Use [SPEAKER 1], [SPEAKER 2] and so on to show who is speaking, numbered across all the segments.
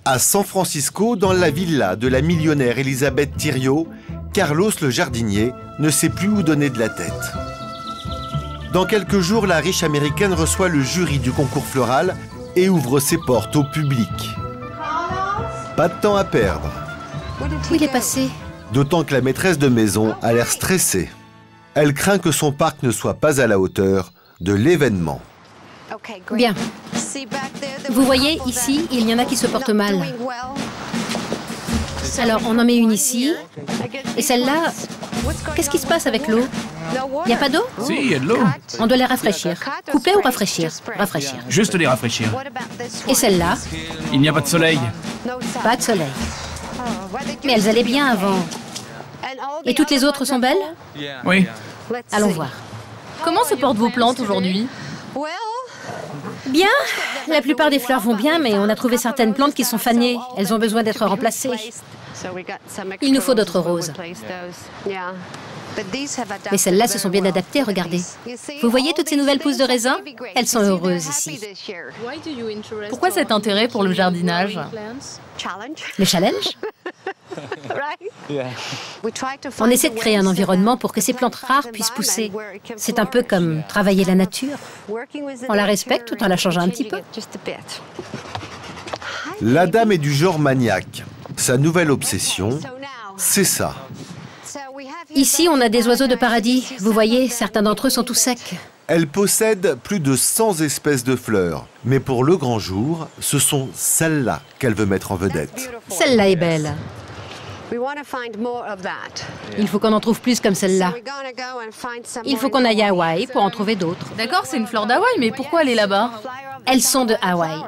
[SPEAKER 1] À San Francisco, dans la villa de la millionnaire Elizabeth Thiriot, Carlos le jardinier ne sait plus où donner de la tête. Dans quelques jours, la riche américaine reçoit le jury du concours floral et ouvre ses portes au public. Pas de temps à perdre.
[SPEAKER 2] Où il est passé?
[SPEAKER 1] D'autant que la maîtresse de maison a l'air stressée. Elle craint que son parc ne soit pas à la hauteur de l'événement.
[SPEAKER 2] Bien. Vous voyez, ici, il y en a qui se portent mal. Alors, on en met une ici. Et celle-là, qu'est-ce qui se passe avec l'eau? Il n'y a pas d'eau?
[SPEAKER 3] Si, il y a de l'eau.
[SPEAKER 2] On doit les rafraîchir. Couper ou rafraîchir? Rafraîchir.
[SPEAKER 3] Juste les rafraîchir.
[SPEAKER 2] Et celle-là?
[SPEAKER 3] Il n'y a pas de soleil.
[SPEAKER 2] Pas de soleil. Mais elles allaient bien avant. Et toutes les autres sont belles?
[SPEAKER 3] Oui.
[SPEAKER 2] Allons voir.
[SPEAKER 4] Comment se portent vos plantes aujourd'hui?
[SPEAKER 2] Bien. La plupart des fleurs vont bien, mais on a trouvé certaines plantes qui sont fanées. Elles ont besoin d'être remplacées. Il nous faut d'autres roses. Mais celles-là se sont bien adaptées, regardez. Vous voyez toutes ces nouvelles pousses de raisin? Elles sont heureuses ici.
[SPEAKER 4] Pourquoi cet intérêt pour le jardinage?
[SPEAKER 2] Le challenge? On essaie de créer un environnement pour que ces plantes rares puissent pousser. C'est un peu comme travailler la nature. On la respecte tout en la changeant un petit peu.
[SPEAKER 1] La dame est du genre maniaque. Sa nouvelle obsession, c'est ça.
[SPEAKER 2] Ici, on a des oiseaux de paradis. Vous voyez, certains d'entre eux sont tout secs.
[SPEAKER 1] Elle possède plus de 100 espèces de fleurs. Mais pour le grand jour, ce sont celles-là qu'elle veut mettre en vedette.
[SPEAKER 2] Celle-là est belle. Il faut qu'on en trouve plus comme celle-là. Il faut qu'on aille à Hawaï pour en trouver d'autres.
[SPEAKER 4] D'accord, c'est une fleur d'Hawaï, mais pourquoi elle est là-bas?
[SPEAKER 2] Elles sont de Hawaï.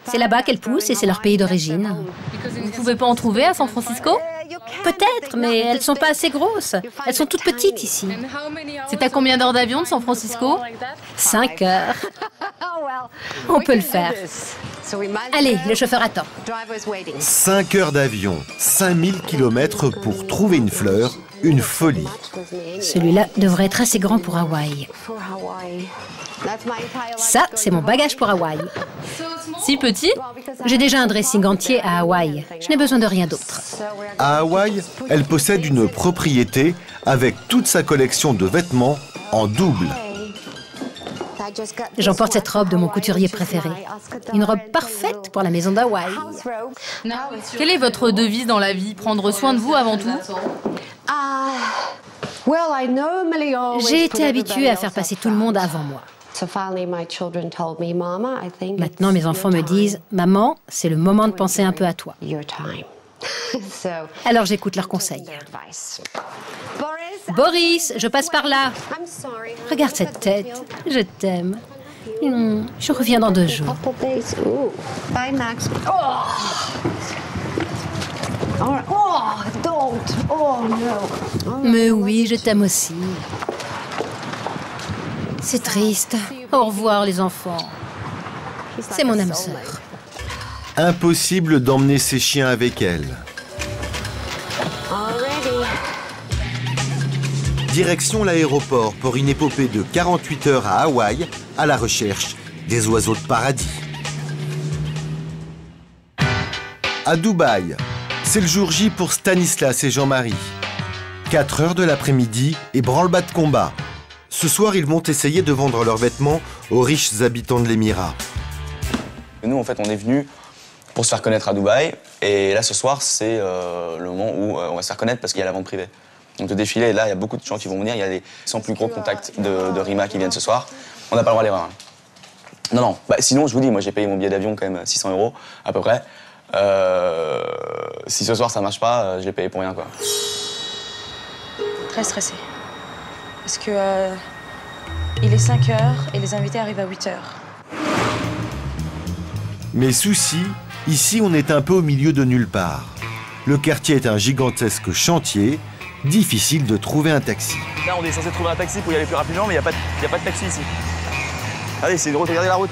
[SPEAKER 2] C'est là-bas qu'elles poussent et c'est leur pays d'origine.
[SPEAKER 4] Vous pouvez pas en trouver à San Francisco?
[SPEAKER 2] Peut-être, mais elles sont pas assez grosses. Elles sont toutes petites ici.
[SPEAKER 4] C'est à combien d'heures d'avion de San Francisco?
[SPEAKER 2] 5 heures. On peut le faire. Allez, le chauffeur attend.
[SPEAKER 1] 5 heures d'avion, 5000 km pour trouver une fleur, une folie.
[SPEAKER 2] Celui-là devrait être assez grand pour Hawaï. Ça, c'est mon bagage pour Hawaï.
[SPEAKER 4] Si petit?
[SPEAKER 2] J'ai déjà un dressing entier à Hawaï. Je n'ai besoin de rien d'autre.
[SPEAKER 1] À Hawaï, elle possède une propriété avec toute sa collection de vêtements en double.
[SPEAKER 2] J'emporte cette robe de mon couturier préféré. Une robe parfaite pour la maison d'Hawaï.
[SPEAKER 4] Quelle est votre devise dans la vie? Prendre soin de vous avant tout?
[SPEAKER 2] J'ai été habituée à faire passer tout le monde avant moi. Maintenant, mes enfants me disent « Maman, c'est le moment de penser un peu à toi. » Alors j'écoute leurs conseils. Boris, je passe par là. Regarde cette tête. Je t'aime. Je reviens dans 2 jours. Mais oui, je t'aime aussi. C'est triste. Au revoir, les enfants. C'est mon âme sœur.
[SPEAKER 1] Impossible d'emmener ses chiens avec elle. Direction l'aéroport pour une épopée de 48 heures à Hawaï à la recherche des oiseaux de paradis. À Dubaï, c'est le jour J pour Stanislas et Jean-Marie. 4 heures de l'après-midi et branle-bas de combat. Ce soir, ils vont essayer de vendre leurs vêtements aux riches habitants de l'Émirat.
[SPEAKER 5] Nous, en fait, on est venus pour se faire connaître à Dubaï. Et là, ce soir, c'est le moment où on va se faire connaître parce qu'il y a la vente privée. Donc le défilé est là, il y a beaucoup de gens qui vont venir. Il y a les 100 plus gros contacts de Rima qui viennent ce soir. On n'a pas le droit à l'erreur. Non, non. Bah, sinon, je vous dis, moi, j'ai payé mon billet d'avion quand même 600 € à peu près. Si ce soir, ça marche pas, je l'ai payé pour rien, quoi.
[SPEAKER 6] Très stressée. Parce que il est 5 heures et les invités arrivent à 8 heures.
[SPEAKER 1] Mais souci, ici, on est un peu au milieu de nulle part. Le quartier est un gigantesque chantier. Difficile de trouver un taxi.
[SPEAKER 5] Là, on est censé trouver un taxi pour y aller plus rapidement, mais il n'y a pas de taxi ici. Allez, c'est drôle, regardez la route.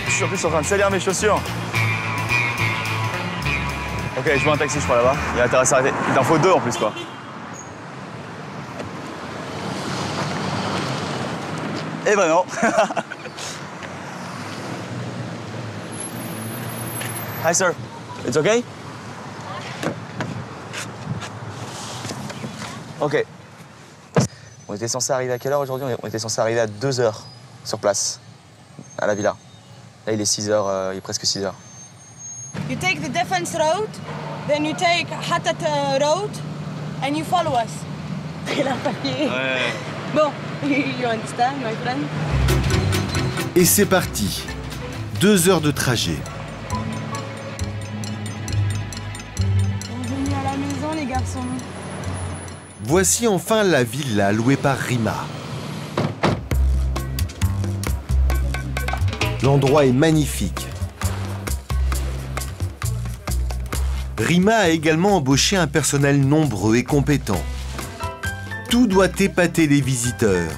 [SPEAKER 5] Je suis en plus en train de salir mes chaussures. Ok, je vois un taxi, je crois, là-bas. Il a intérêt à s'arrêter. Il en faut 2 en plus, quoi. Eh ben non. Hi sir, it's okay? Ok. On était censé arriver à quelle heure aujourd'hui? On était censé arriver à 2 heures sur place, à la villa. Là il est 6 heures, il est presque 6 heures.
[SPEAKER 7] You take the defense road, then you take Hatat road, and you follow us.
[SPEAKER 5] Ouais.
[SPEAKER 7] Bon, you understand, my friend?
[SPEAKER 1] Et c'est parti. 2 heures de trajet.
[SPEAKER 7] Bienvenue à la maison, les garçons.
[SPEAKER 1] Voici enfin la villa louée par Rima. L'endroit est magnifique. Rima a également embauché un personnel nombreux et compétent. Tout doit épater les visiteurs,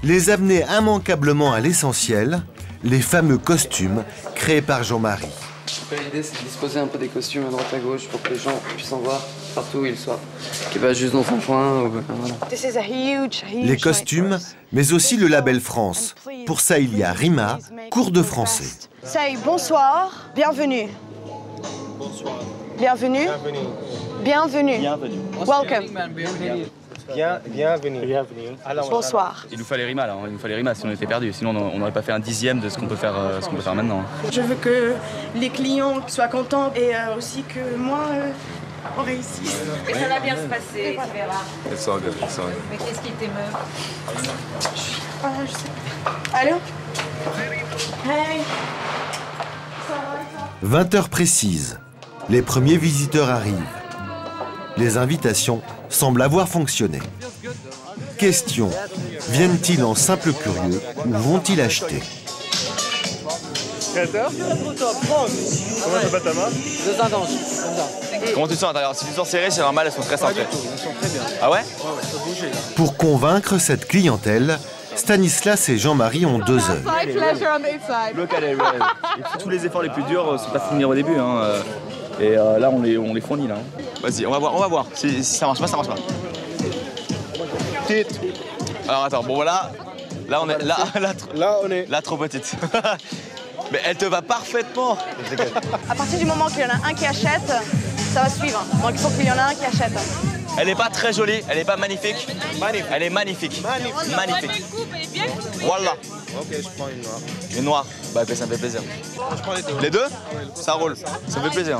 [SPEAKER 1] les amener immanquablement à l'essentiel, les fameux costumes créés par Jean-Marie.
[SPEAKER 8] L'idée, c'est de disposer un peu des costumes à droite à gauche pour que les gens puissent en voir partout où ils soient. Qu'ils pas juste dans un coin ou voilà.
[SPEAKER 1] Les costumes, mais aussi le label France. Pour ça, il y a Rima, cours de français.
[SPEAKER 7] Say bonsoir, bienvenue.
[SPEAKER 9] Bonsoir.
[SPEAKER 7] Bienvenue.
[SPEAKER 9] Bienvenue.
[SPEAKER 7] Bienvenue. Welcome.
[SPEAKER 9] Bienvenue. Alors,
[SPEAKER 7] Bonsoir.
[SPEAKER 5] Il nous fallait Rima là, il nous fallait Rima sinon on était perdus. Sinon on n'aurait pas fait un dixième de ce qu'on peut faire, maintenant.
[SPEAKER 7] Je veux que les clients soient contents et aussi que moi, on réussisse.
[SPEAKER 4] Et ça va bien se passer, tu verras.
[SPEAKER 5] It's all good, it's all good.
[SPEAKER 4] Mais qu'est-ce qui t'émeut?
[SPEAKER 7] Ah, je sais pas. Allô? Hey.
[SPEAKER 1] 20 heures précises. Les premiers visiteurs arrivent. Les invitations semblent avoir fonctionné. Question, viennent-ils en simples curieux ou vont-ils acheter?
[SPEAKER 9] comment ça va ta main?
[SPEAKER 8] Deux intenses, comme ça.
[SPEAKER 5] Comment tu te sens à l'intérieur? Si tu te sens serré, c'est normal, elles sont très centrées.
[SPEAKER 8] Ils sont très bien.
[SPEAKER 5] Ah ouais?
[SPEAKER 8] Ouais, ça bougeait là.
[SPEAKER 1] Pour convaincre cette clientèle, Stanislas et Jean-Marie ont 2 heures.
[SPEAKER 5] Look at it, tous les efforts les plus durs sont pas finis au début. Et là, on les fournit là. Vas-y, on va voir. Si ça marche pas, ça marche pas.
[SPEAKER 9] Petite.
[SPEAKER 5] Alors attends, bon voilà. Là on est.
[SPEAKER 9] Là on est.
[SPEAKER 5] Là trop petite. Mais elle te va parfaitement.
[SPEAKER 7] À partir du moment qu'il y en a un qui achète, ça va suivre. Donc il faut qu'il y en a un qui achète.
[SPEAKER 5] Elle n'est pas très jolie, elle n'est pas magnifique. Elle est magnifique. Magnifique. Voilà.
[SPEAKER 9] Ok, je prends une noire.
[SPEAKER 5] Une noire. Bah que ça me fait plaisir.
[SPEAKER 9] Je prends les deux.
[SPEAKER 5] Les deux? Ça roule. Ça me fait plaisir.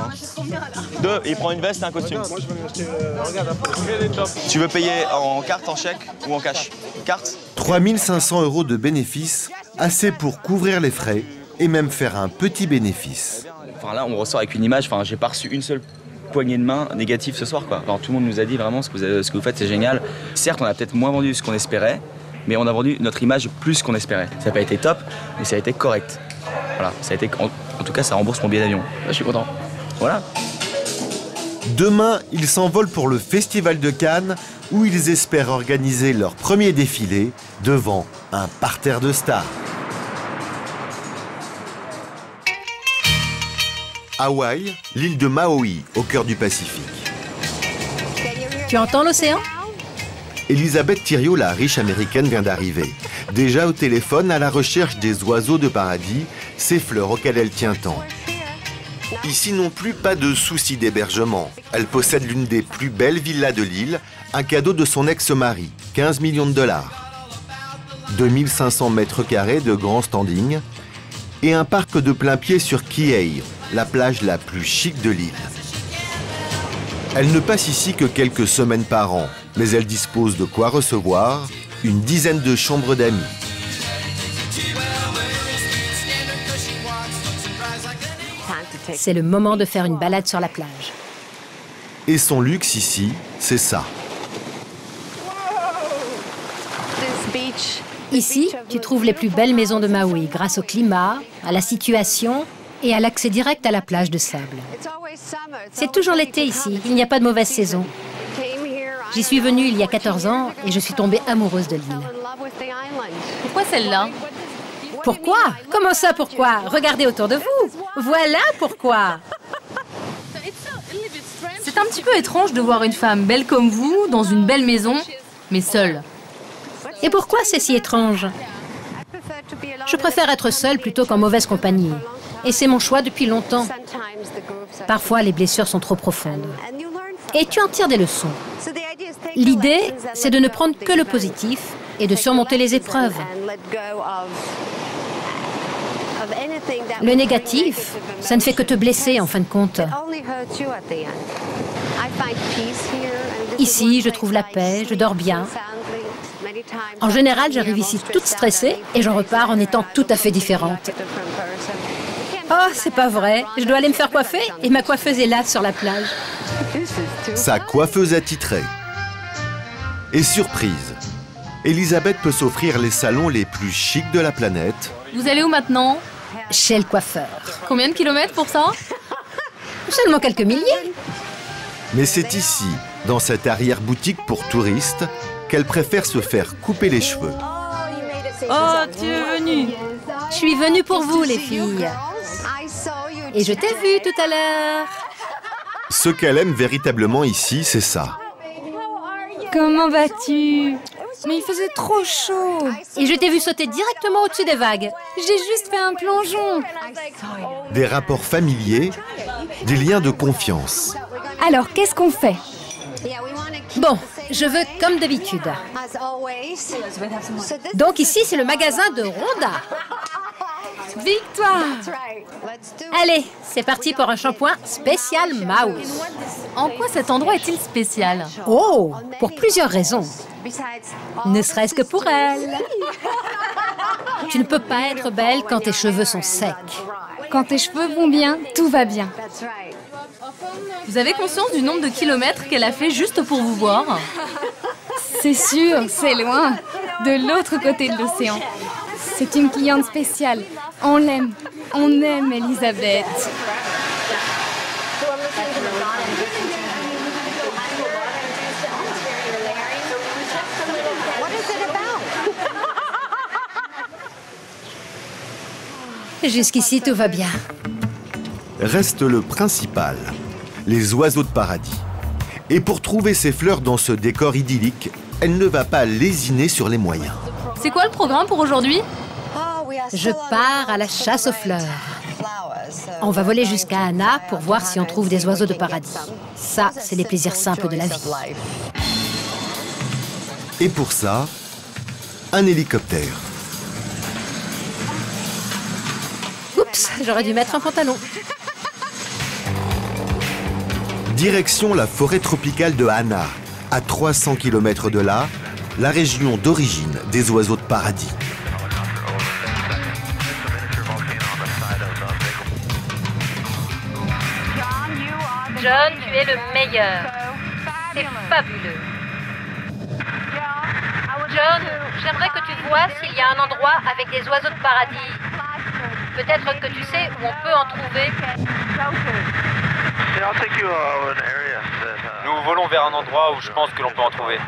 [SPEAKER 5] Deux, il prend une veste et un costume.
[SPEAKER 9] Moi je vais m'acheter. Regarde un peu. Les tops.
[SPEAKER 5] Tu veux payer en carte, en chèque ou en cash? Carte?
[SPEAKER 1] 3 500 € de bénéfices, assez pour couvrir les frais et même faire un petit bénéfice.
[SPEAKER 5] Enfin là, on ressort avec une image. Enfin, j'ai pas reçu une seule poignée de main négative ce soir, quoi. Alors, tout le monde nous a dit vraiment ce que vous faites, c'est génial. Certes, on a peut-être moins vendu ce qu'on espérait, mais on a vendu notre image plus qu'on espérait. Ça n'a pas été top, mais ça a été correct. Voilà, ça a été, en tout cas, ça rembourse mon billet d'avion. Là, je suis content. Voilà.
[SPEAKER 1] Demain, ils s'envolent pour le Festival de Cannes, où ils espèrent organiser leur premier défilé devant un parterre de stars. Hawaï, l'île de Maui, au cœur du Pacifique.
[SPEAKER 2] Tu entends l'océan?
[SPEAKER 1] Elisabeth Thiriot, la riche américaine, vient d'arriver. Déjà au téléphone, à la recherche des oiseaux de paradis, ces fleurs auxquelles elle tient tant. Ici non plus, pas de souci d'hébergement. Elle possède l'une des plus belles villas de l'île, un cadeau de son ex-mari, 15 millions de dollars. 2500 mètres carrés de grand standing et un parc de plein pied sur Kihei, la plage la plus chic de l'île. Elle ne passe ici que quelques semaines par an, mais elle dispose de quoi recevoir une dizaine de chambres d'amis.
[SPEAKER 2] C'est le moment de faire une balade sur la plage.
[SPEAKER 1] Et son luxe ici, c'est ça.
[SPEAKER 2] Ici, tu trouves les plus belles maisons de Maui grâce au climat, à la situation et à l'accès direct à la plage de sable. C'est toujours l'été ici, il n'y a pas de mauvaise saison. J'y suis venue il y a 14 ans et je suis tombée amoureuse de l'île.
[SPEAKER 4] Pourquoi celle-là?
[SPEAKER 2] Pourquoi? Comment ça, pourquoi? Regardez autour de vous. Voilà pourquoi.
[SPEAKER 4] C'est un petit peu étrange de voir une femme belle comme vous dans une belle maison, mais seule.
[SPEAKER 2] Et pourquoi c'est si étrange? Je préfère être seule plutôt qu'en mauvaise compagnie. Et c'est mon choix depuis longtemps. Parfois, les blessures sont trop profondes. Et tu en tires des leçons. L'idée, c'est de ne prendre que le positif et de surmonter les épreuves. Le négatif, ça ne fait que te blesser en fin de compte. Ici, je trouve la paix, je dors bien. En général, j'arrive ici toute stressée et j'en repars en étant tout à fait différente. Oh, c'est pas vrai. Je dois aller me faire coiffer et ma coiffeuse est là sur la plage.
[SPEAKER 1] Sa coiffeuse attitrée. Et surprise, Elisabeth peut s'offrir les salons les plus chics de la planète.
[SPEAKER 4] Vous allez où maintenant?
[SPEAKER 2] Chez le coiffeur.
[SPEAKER 4] Combien de kilomètres pour ça?
[SPEAKER 2] Seulement quelques milliers.
[SPEAKER 1] Mais c'est ici, dans cette arrière-boutique pour touristes, qu'elle préfère se faire couper les cheveux.
[SPEAKER 4] Oh, tu es venue.
[SPEAKER 2] Je suis venue pour vous, les filles. Et je t'ai vu tout à l'heure.
[SPEAKER 1] Ce qu'elle aime véritablement ici, c'est ça.
[SPEAKER 10] Comment vas-tu? Mais il faisait trop chaud.
[SPEAKER 2] Et je t'ai vu sauter directement au-dessus des vagues.
[SPEAKER 10] J'ai juste fait un plongeon.
[SPEAKER 1] Des rapports familiers, des liens de confiance.
[SPEAKER 10] Alors, qu'est-ce qu'on fait?
[SPEAKER 2] Bon, je veux comme d'habitude. Donc ici, c'est le magasin de Rhonda.
[SPEAKER 10] Victoire!
[SPEAKER 2] Allez, c'est parti pour un shampoing spécial Mouse.
[SPEAKER 4] En quoi cet endroit est-il spécial?
[SPEAKER 2] Oh, pour plusieurs raisons. Ne serait-ce que pour elle. Tu ne peux pas être belle quand tes cheveux sont secs.
[SPEAKER 10] Quand tes cheveux vont bien, tout va bien.
[SPEAKER 4] Vous avez conscience du nombre de kilomètres qu'elle a fait juste pour vous voir?
[SPEAKER 10] C'est sûr, c'est loin. De l'autre côté de l'océan. C'est une cliente spéciale. On l'aime. On aime Elisabeth.
[SPEAKER 2] Jusqu'ici, tout va bien.
[SPEAKER 1] Reste le principal, les oiseaux de paradis. Et pour trouver ses fleurs dans ce décor idyllique, elle ne va pas lésiner sur les moyens.
[SPEAKER 4] C'est quoi le programme pour aujourd'hui?
[SPEAKER 2] Je pars à la chasse aux fleurs. On va voler jusqu'à Anna pour voir si on trouve des oiseaux de paradis. Ça, c'est les plaisirs simples de la vie.
[SPEAKER 1] Et pour ça, un hélicoptère.
[SPEAKER 2] Oups, j'aurais dû mettre un pantalon.
[SPEAKER 1] Direction la forêt tropicale de Anna, à 300 km de là, la région d'origine des oiseaux de paradis.
[SPEAKER 2] John, tu es le meilleur. C'est fabuleux. John, j'aimerais que tu vois s'il y a un endroit avec des oiseaux de paradis. Peut-être que tu sais où on peut en trouver.
[SPEAKER 11] Nous volons vers un endroit où je pense que l'on peut en trouver.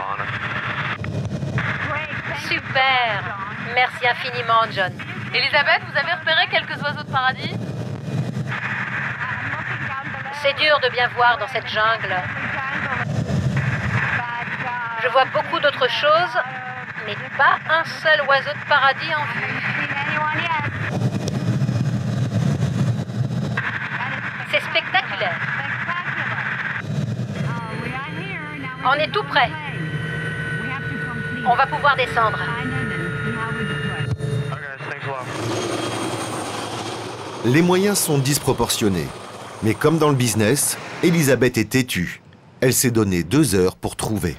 [SPEAKER 2] Super. Merci infiniment, John.
[SPEAKER 4] Elisabeth, vous avez repéré quelques oiseaux de paradis?
[SPEAKER 2] C'est dur de bien voir dans cette jungle. Je vois beaucoup d'autres choses, mais pas un seul oiseau de paradis en vue. C'est spectaculaire. On est tout près. On va pouvoir descendre.
[SPEAKER 1] Les moyens sont disproportionnés. Mais comme dans le business, Elisabeth est têtue. Elle s'est donné 2 heures pour trouver.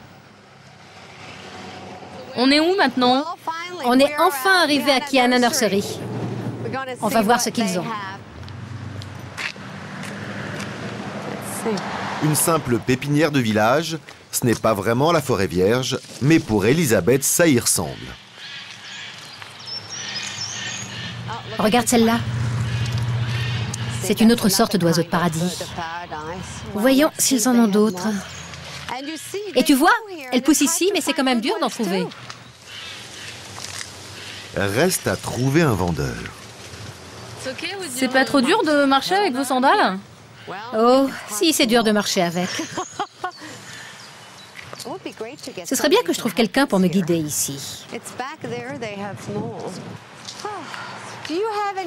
[SPEAKER 4] On est où maintenant?
[SPEAKER 2] On est enfin arrivé à Kiana Nursery. On va voir ce qu'ils ont.
[SPEAKER 1] Une simple pépinière de village, ce n'est pas vraiment la forêt vierge, mais pour Elisabeth, ça y ressemble.
[SPEAKER 2] Regarde celle-là. C'est une autre sorte d'oiseau de paradis. Voyons s'ils en ont d'autres. Et tu vois, elle pousse ici, mais c'est quand même dur d'en trouver.
[SPEAKER 1] Reste à trouver un vendeur.
[SPEAKER 4] C'est pas trop dur de marcher avec vos sandales?
[SPEAKER 2] Oh, si, c'est dur de marcher avec. Ce serait bien que je trouve quelqu'un pour me guider ici.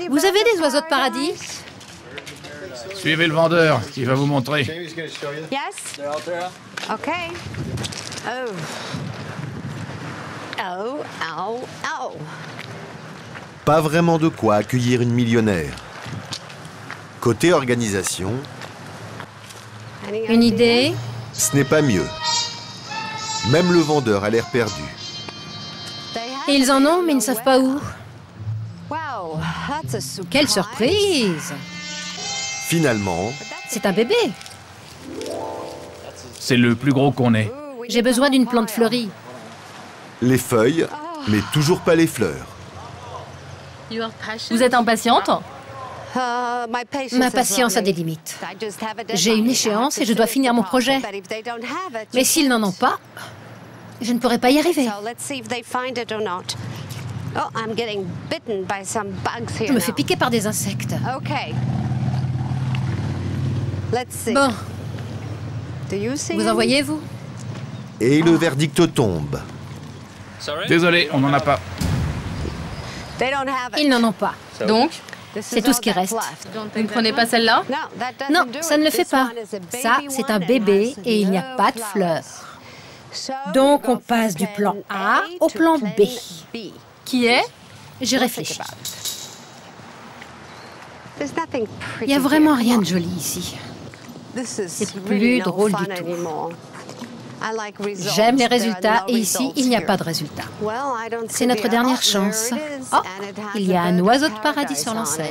[SPEAKER 2] Vous avez des oiseaux de paradis?
[SPEAKER 3] Suivez le vendeur, il va vous montrer.
[SPEAKER 12] Yes? Okay. Oh. Oh, oh, oh.
[SPEAKER 1] Pas vraiment de quoi accueillir une millionnaire. Côté organisation,
[SPEAKER 2] Une idée?
[SPEAKER 1] ce n'est pas mieux. Même le vendeur a l'air perdu.
[SPEAKER 2] Ils en ont, mais ils ne savent pas où.
[SPEAKER 12] Wow, that's a surprise.
[SPEAKER 2] Quelle surprise!
[SPEAKER 1] Finalement,
[SPEAKER 2] C'est un bébé.
[SPEAKER 3] C'est le plus gros qu'on ait.
[SPEAKER 2] J'ai besoin d'une plante fleurie.
[SPEAKER 1] les feuilles, mais toujours pas les fleurs.
[SPEAKER 4] Vous êtes impatiente?
[SPEAKER 2] Ma patience a des limites. J'ai une échéance et je dois finir mon projet. Mais s'ils n'en ont pas, je ne pourrai pas y arriver. Je me fais piquer par des insectes. Bon. Vous en voyez, vous?
[SPEAKER 1] Et le verdict tombe.
[SPEAKER 3] Désolé, on n'en a pas.
[SPEAKER 2] Ils n'en ont pas.
[SPEAKER 4] Donc,
[SPEAKER 2] c'est tout ce qui reste.
[SPEAKER 4] Vous ne prenez pas celle-là?
[SPEAKER 2] Non, ça ne le fait pas. Ça, c'est un bébé et il n'y a pas de fleurs. Donc, on passe du plan A au plan B.
[SPEAKER 4] Qui est?
[SPEAKER 2] J'ai réfléchi. Il n'y a vraiment rien de joli ici. C'est plus drôle du tout. J'aime les résultats et ici, il n'y a pas de résultats. C'est notre dernière chance. Oh, il y a un oiseau de paradis sur l'enseigne.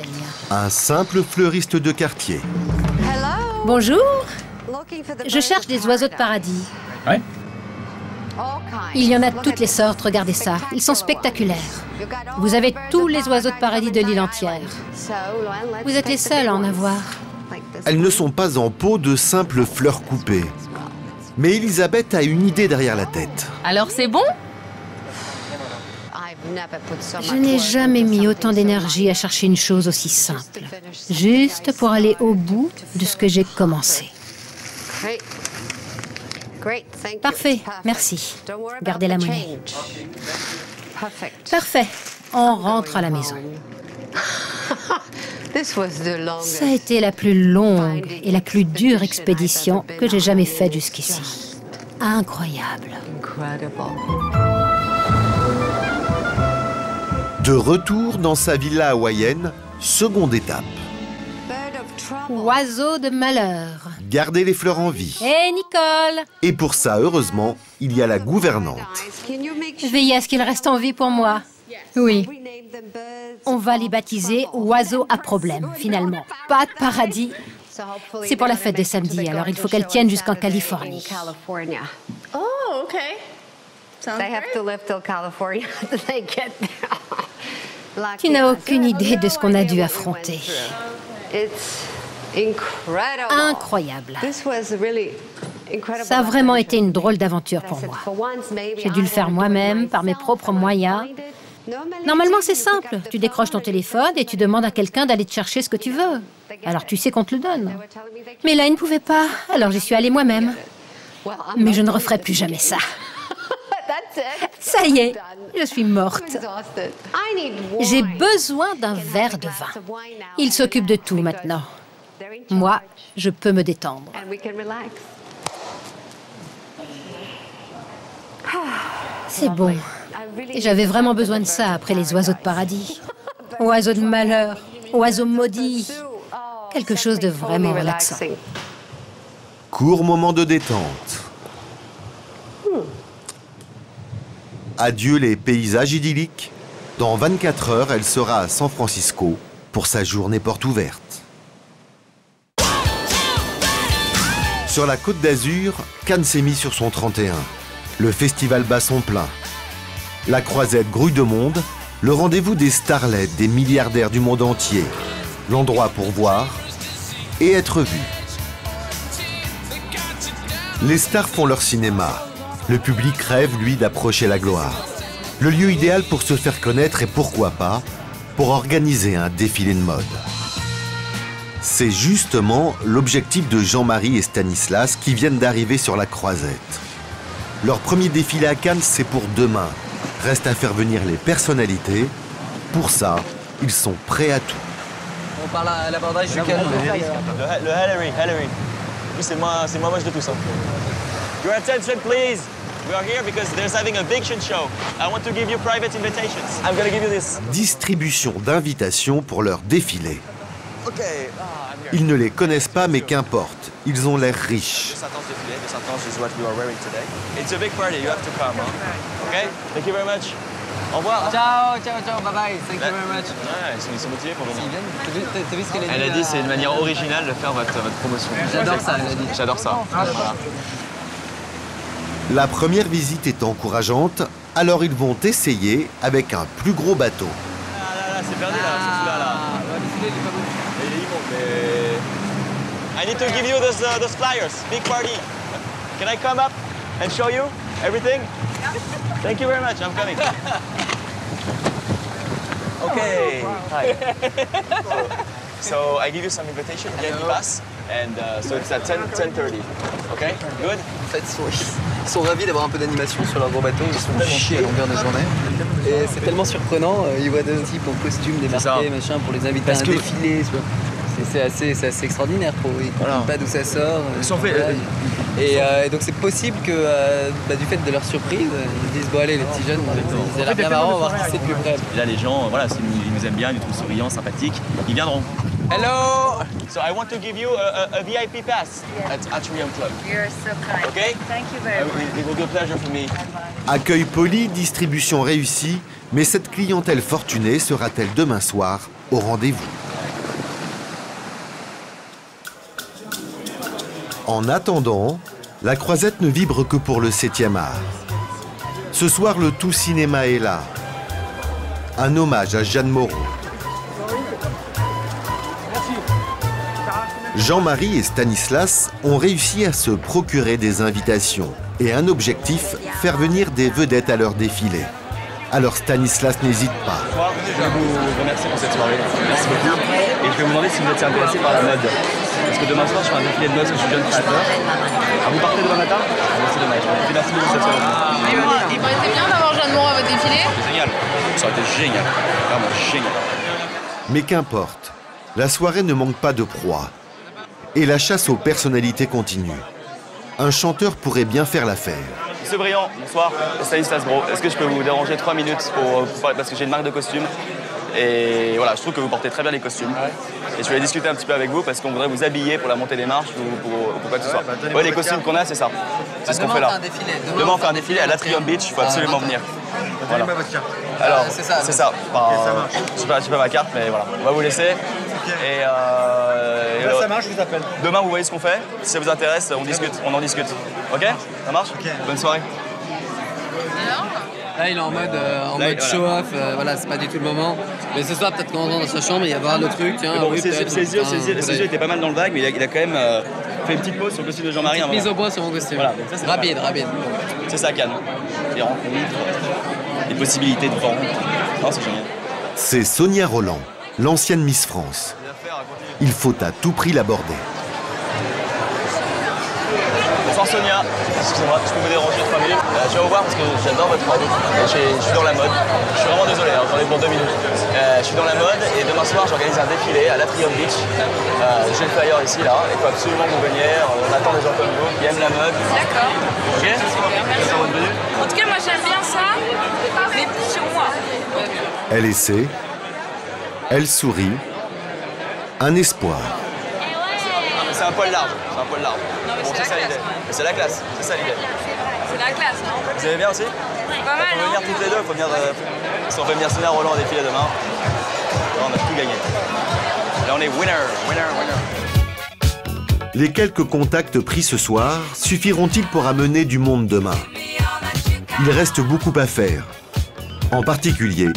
[SPEAKER 1] Un simple fleuriste de quartier.
[SPEAKER 2] Bonjour. Je cherche des oiseaux de paradis.
[SPEAKER 3] Ouais.
[SPEAKER 2] Il y en a de toutes les sortes, regardez ça. Ils sont spectaculaires. Vous avez tous les oiseaux de paradis de l'île entière. Vous êtes les seuls à en avoir.
[SPEAKER 1] Elles ne sont pas en pot de simples fleurs coupées. Mais Elisabeth a une idée derrière la tête.
[SPEAKER 4] Alors c'est bon?
[SPEAKER 2] Je n'ai jamais mis autant d'énergie à chercher une chose aussi simple. Juste pour aller au bout de ce que j'ai commencé. Parfait, merci. Gardez la monnaie. Parfait, on rentre à la maison. Ça a été la plus longue et la plus dure expédition que j'ai jamais faite jusqu'ici. Incroyable.
[SPEAKER 1] De retour dans sa villa hawaïenne, seconde étape.
[SPEAKER 2] Oiseau de malheur.
[SPEAKER 1] Garder les fleurs en vie.
[SPEAKER 2] Hé, Nicole!
[SPEAKER 1] Et pour ça, heureusement, il y a la gouvernante.
[SPEAKER 2] Veillez à ce qu'il reste en vie pour moi. Oui. On va les baptiser oiseaux à problème, finalement. Pas de paradis. C'est pour la fête de samedi, alors il faut qu'elles tiennent jusqu'en Californie.
[SPEAKER 12] Oh, OK. They have to live till California till they get there.
[SPEAKER 2] Tu n'as aucune idée de ce qu'on a dû affronter. Incroyable. Ça a vraiment été une drôle d'aventure pour moi. J'ai dû le faire moi-même, par mes propres moyens. Normalement, c'est simple. Tu décroches ton téléphone et tu demandes à quelqu'un d'aller te chercher ce que tu veux. Alors tu sais qu'on te le donne. Mais là, il ne pouvait pas, alors j'y suis allée moi-même. Mais je ne referai plus jamais ça. Ça y est, je suis morte. J'ai besoin d'un verre de vin. Il s'occupe de tout maintenant. Moi, je peux me détendre. C'est bon. J'avais vraiment besoin de ça après les oiseaux de paradis. Oiseaux de malheur, oiseaux maudits. Quelque chose de vraiment relaxant.
[SPEAKER 1] Court moment de détente. Adieu les paysages idylliques. Dans 24 heures, elle sera à San Francisco pour sa journée porte ouverte. Sur la Côte d'Azur, Cannes s'est mis sur son 31. Le festival bat son plein. La croisette grouille de monde, le rendez-vous des starlets, des milliardaires du monde entier. L'endroit pour voir et être vu. Les stars font leur cinéma. Le public rêve, lui, d'approcher la gloire. Le lieu idéal pour se faire connaître et pourquoi pas, pour organiser un défilé de mode. C'est justement l'objectif de Jean-Marie et Stanislas qui viennent d'arriver sur la croisette. Leur premier défilé à Cannes, c'est pour demain. Reste à faire venir les personnalités. Pour ça, ils sont prêts à tout.
[SPEAKER 8] On parle à l'abordage duquel
[SPEAKER 5] Le Hillary. C'est moi moche de tout ça. Your attention, please. We are here because there's having a big shit show. I want to give you private invitations. I'm gonna give you this.
[SPEAKER 1] Distribution d'invitations pour leur défilé.
[SPEAKER 5] Okay.
[SPEAKER 1] Ils ne les connaissent pas, mais qu'importe. Ils ont l'air riches.
[SPEAKER 5] This is what we are wearing today. It's a big party. You have to come. Huh? Okay. Thank you very much. Au revoir.
[SPEAKER 8] Ciao, bye bye. Thank you very much.
[SPEAKER 5] Ouais, ils sont motivés pour venir.
[SPEAKER 8] T'as vu ce qu'elle a dit?
[SPEAKER 5] Elle a dit c'est une manière originale de faire votre promotion.
[SPEAKER 8] J'adore ça, elle a dit.
[SPEAKER 5] J'adore ça. Voilà.
[SPEAKER 1] La première visite est encourageante, alors ils vont essayer avec un plus gros bateau.
[SPEAKER 5] Là, c'est perdu là, c'est celui-là là.
[SPEAKER 8] Celui-là, il est pas beau.
[SPEAKER 5] Il est immonde, mais... I need to give you those flyers, big party. Can I come up and show you everything? Thank you very much, I'm coming. Okay. Hi. So I give you some invitation, VIP pass, and so it's at 10:30. Okay, good.
[SPEAKER 8] En fait, ils sont ravis d'avoir un peu d'animation sur leur gros bateau. Ils sont chiés à longueur de journée. Et c'est tellement surprenant. Ils voient deux types en costume démarqués, machin, pour les inviter à un défilé. C'est assez extraordinaire pour eux. Ils ne comprennent pas d'où ça sort. Et donc c'est possible que du fait de leur surprise, ils disent bon allez les petits jeunes, ils ont l'air bien marrants, on va voir qui c'est le plus près.
[SPEAKER 5] Et là les gens, voilà, ils nous aiment bien, ils nous trouvent souriants, sympathiques, ils viendront.
[SPEAKER 8] Hello!
[SPEAKER 5] So I want to give you a VIP pass at Atrium Club.
[SPEAKER 12] You're so kind.
[SPEAKER 5] Okay?
[SPEAKER 12] Thank you very much.
[SPEAKER 5] It will be a pleasure for me.
[SPEAKER 1] Accueil poli, distribution réussie, mais cette clientèle fortunée sera-t-elle demain soir au rendez-vous? En attendant, la croisette ne vibre que pour le 7e art. Ce soir, le tout cinéma est là. Un hommage à Jeanne Moreau. Jean-Marie et Stanislas ont réussi à se procurer des invitations et un objectif, faire venir des vedettes à leur défilé. Alors Stanislas n'hésite pas.
[SPEAKER 5] Je vais vous remercier pour cette soirée. Merci beaucoup. Et je vais vous demander si vous êtes intéressé par la mode. Parce que demain soir, je fais un défilé de mode parce que je suis jeune créateur. Ah, vous partez demain matin? C'est dommage. Merci beaucoup cette soirée.
[SPEAKER 4] Il paraît bien d'avoir Jeanne Moreau à votre défilé.
[SPEAKER 5] C'est génial. Ça aurait été génial. Vraiment génial.
[SPEAKER 1] Mais qu'importe, la soirée ne manque pas de proie. Et la chasse aux personnalités continue. Un chanteur pourrait bien faire l'affaire.
[SPEAKER 5] Monsieur Briand, bonsoir. Stanislas Bro. Est-ce que je peux vous déranger 3 minutes parce que j'ai une marque de costumes? Et voilà, je trouve que vous portez très bien les costumes. Et je voulais discuter un petit peu avec vous parce qu'on voudrait vous habiller pour la montée des marches ou pour quoi que ce soit. Ouais, les costumes qu'on a, c'est ça. C'est ce qu'on fait là. Demain, on fait un défilé à l'Atrium Beach. Il faut absolument venir. Voilà. Alors, c'est ça. Je sais pas ma carte, mais voilà. On va vous laisser. Et
[SPEAKER 9] ça marche, je vous appelle.
[SPEAKER 5] Demain, vous voyez ce qu'on fait. Si ça vous intéresse, on en discute. Ok? Ça marche? Bonne soirée.
[SPEAKER 8] Là, il est en mode show-off, voilà, c'est pas du tout le moment. Mais ce soir, peut-être qu'on rentre dans sa chambre, il va voir le truc. Tiens,
[SPEAKER 5] bon, ses yeux étaient pas mal dans le vague, mais il a quand même fait une petite pause sur le costume de Jean-Marie.
[SPEAKER 8] Mise au point sur mon costume.
[SPEAKER 5] Voilà,
[SPEAKER 8] rapide.
[SPEAKER 5] C'est ça, Cannes. Des rencontres, des possibilités de vent. Non, c'est génial.
[SPEAKER 1] C'est Sonia Roland, l'ancienne Miss France. Il faut à tout prix l'aborder.
[SPEAKER 5] Bonsoir Sonia, excusez-moi, je peux vous déranger 3 minutes. Je viens vous voir parce que j'adore votre robe. Je suis dans la mode. Je suis vraiment désolé, j'en ai pour 2 minutes. Je suis dans la mode et demain soir j'organise un défilé à l'Atrium Beach. J'ai le flyer ici là, il faut absolument que vous veniez. On attend des gens comme vous qui aiment la mode.
[SPEAKER 12] D'accord.
[SPEAKER 5] Ok? Merci.
[SPEAKER 12] En tout cas, moi j'aime bien ça, mais sur moi.
[SPEAKER 1] Elle essaie, elle sourit, un espoir.
[SPEAKER 5] C'est un poil large,
[SPEAKER 12] Non, mais
[SPEAKER 5] bon,
[SPEAKER 12] c'est la classe.
[SPEAKER 5] C'est la classe, c'est ça l'idée.
[SPEAKER 12] C'est la classe, non?
[SPEAKER 5] Vous aimez bien aussi?
[SPEAKER 12] Pas mal,
[SPEAKER 5] on peut venir toutes les deux, si on fait venir Sonia Roland au défilé demain, là, on a tout gagné. Là on est winner.
[SPEAKER 1] Les quelques contacts pris ce soir suffiront-ils pour amener du monde demain? Il reste beaucoup à faire. En particulier,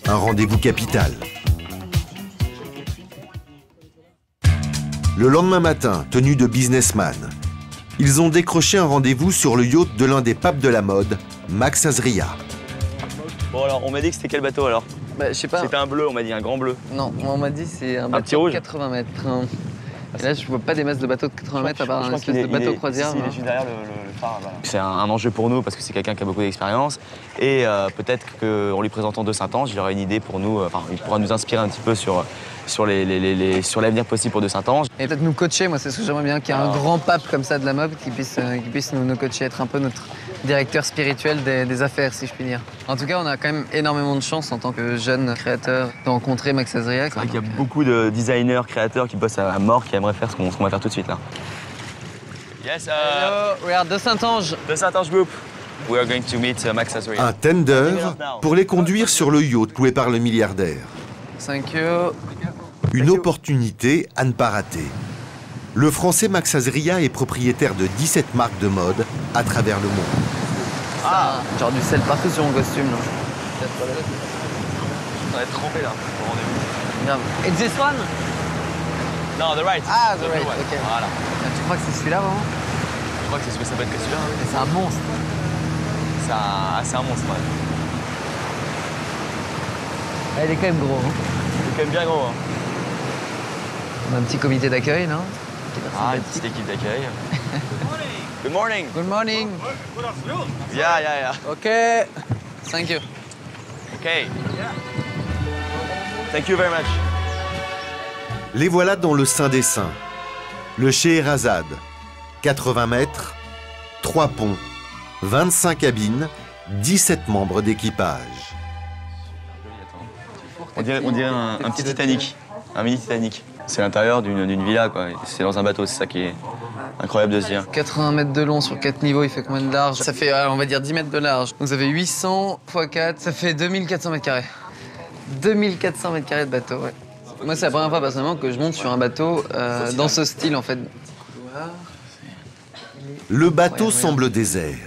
[SPEAKER 1] un rendez-vous capital. Le lendemain matin, tenue de businessman, ils ont décroché un rendez-vous sur le yacht de l'un des papes de la mode, Max Azria.
[SPEAKER 5] Bon alors, on m'a dit que c'était quel bateau alors?
[SPEAKER 8] Bah, je sais pas.
[SPEAKER 5] C'était un bleu, on m'a dit, un grand bleu.
[SPEAKER 8] Non, on m'a dit c'est un bateau de 80 mètres. Et là, je vois pas des masses de bateaux de 80 mètres à part un espèce de bateau croisière.
[SPEAKER 5] Il est juste derrière le phare. Voilà. C'est un enjeu pour nous parce que c'est quelqu'un qui a beaucoup d'expérience. Et peut-être qu'en lui présentant De Saint-Ange, il aura une idée pour nous, il pourra nous inspirer un petit peu sur sur l'avenir possible pour De Saint-Ange.
[SPEAKER 8] Et peut-être nous coacher, moi c'est ce que j'aimerais bien, qu'il y ait un grand pape comme ça de la mode qui puisse nous coacher, être un peu notre directeur spirituel des affaires, si je puis dire. En tout cas, on a quand même énormément de chance en tant que jeune créateur de rencontrer Max Azria.
[SPEAKER 5] C'est vrai qu'il y a beaucoup de designers, créateurs qui bossent à mort, qui aimeraient faire ce qu'on va faire tout de suite là. Yes,
[SPEAKER 8] hello, we are De Saint-Ange.
[SPEAKER 5] De Saint-Ange Group. We are going to meet Max Azria.
[SPEAKER 1] Un tender pour les conduire sur le yacht loué par le milliardaire.
[SPEAKER 8] Thank you.
[SPEAKER 1] Une opportunité à ne pas rater. Le Français Max Azria est propriétaire de 17 marques de mode à travers le monde.
[SPEAKER 8] Ah, genre du sel partout sur mon costume là.
[SPEAKER 5] On va être trempé là pour rendez-vous.
[SPEAKER 8] Grave. Et this one?
[SPEAKER 5] Non, the right.
[SPEAKER 8] Ah, the right, ok.
[SPEAKER 5] Voilà.
[SPEAKER 8] Tu crois que c'est celui-là vraiment?
[SPEAKER 5] Je crois que ça peut être que celui-là. Hein.
[SPEAKER 8] C'est un monstre.
[SPEAKER 5] C'est un monstre, ouais.
[SPEAKER 8] Ah, il est quand même gros. Hein.
[SPEAKER 5] Il est quand même bien gros. Hein.
[SPEAKER 8] On a un petit comité d'accueil, non?
[SPEAKER 5] Ah, une petite équipe d'accueil. Good morning.
[SPEAKER 8] Good morning.
[SPEAKER 5] Yeah.
[SPEAKER 8] Ok. Thank you.
[SPEAKER 5] Ok. Thank you very much.
[SPEAKER 1] Les voilà dans le Saint des Saints. Le Scheherazade. 80 mètres, 3 ponts, 25 cabines, 17 membres d'équipage.
[SPEAKER 5] On dirait un petit Titanic, un mini Titanic. C'est l'intérieur d'une villa, quoi. C'est dans un bateau, c'est ça qui est incroyable de se dire.
[SPEAKER 8] 80 mètres de long sur 4 niveaux, il fait combien de large? Ça fait, on va dire, 10 mètres de large. Donc ça fait 800 x 4, ça fait 2400 mètres carrés. 2400 mètres carrés de bateau, ouais. Moi, c'est la première fois, personnellement, que je monte sur un bateau dans ce style, en fait.
[SPEAKER 1] Le bateau semble désert.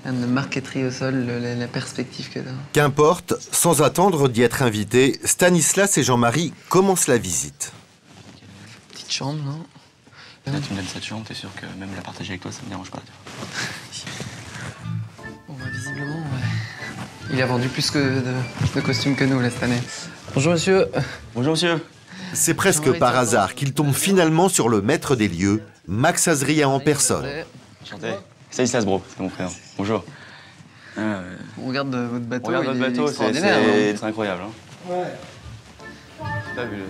[SPEAKER 8] La marqueterie au sol, la perspective que t'as.
[SPEAKER 1] Qu'importe, sans attendre d'y être invité, Stanislas et Jean-Marie commencent la visite.
[SPEAKER 8] Petite chambre, non?
[SPEAKER 5] Là, tu me donnes cette chambre, t'es sûr que même la partager avec toi, ça me dérange pas.
[SPEAKER 8] Bon, bah, visiblement, ouais. Il a vendu plus de costumes que nous, là, cette année. Bonjour, monsieur.
[SPEAKER 5] Bonjour, monsieur.
[SPEAKER 1] C'est presque par hasard qu'il tombe finalement sur le maître des lieux, Max Azria en personne.
[SPEAKER 5] Enchanté. Stanislas Bro, c'est mon frère. Bonjour.
[SPEAKER 8] On regarde votre bateau.
[SPEAKER 5] On regarde votre bateau, c'est incroyable. Hein. Ouais. T'as vu,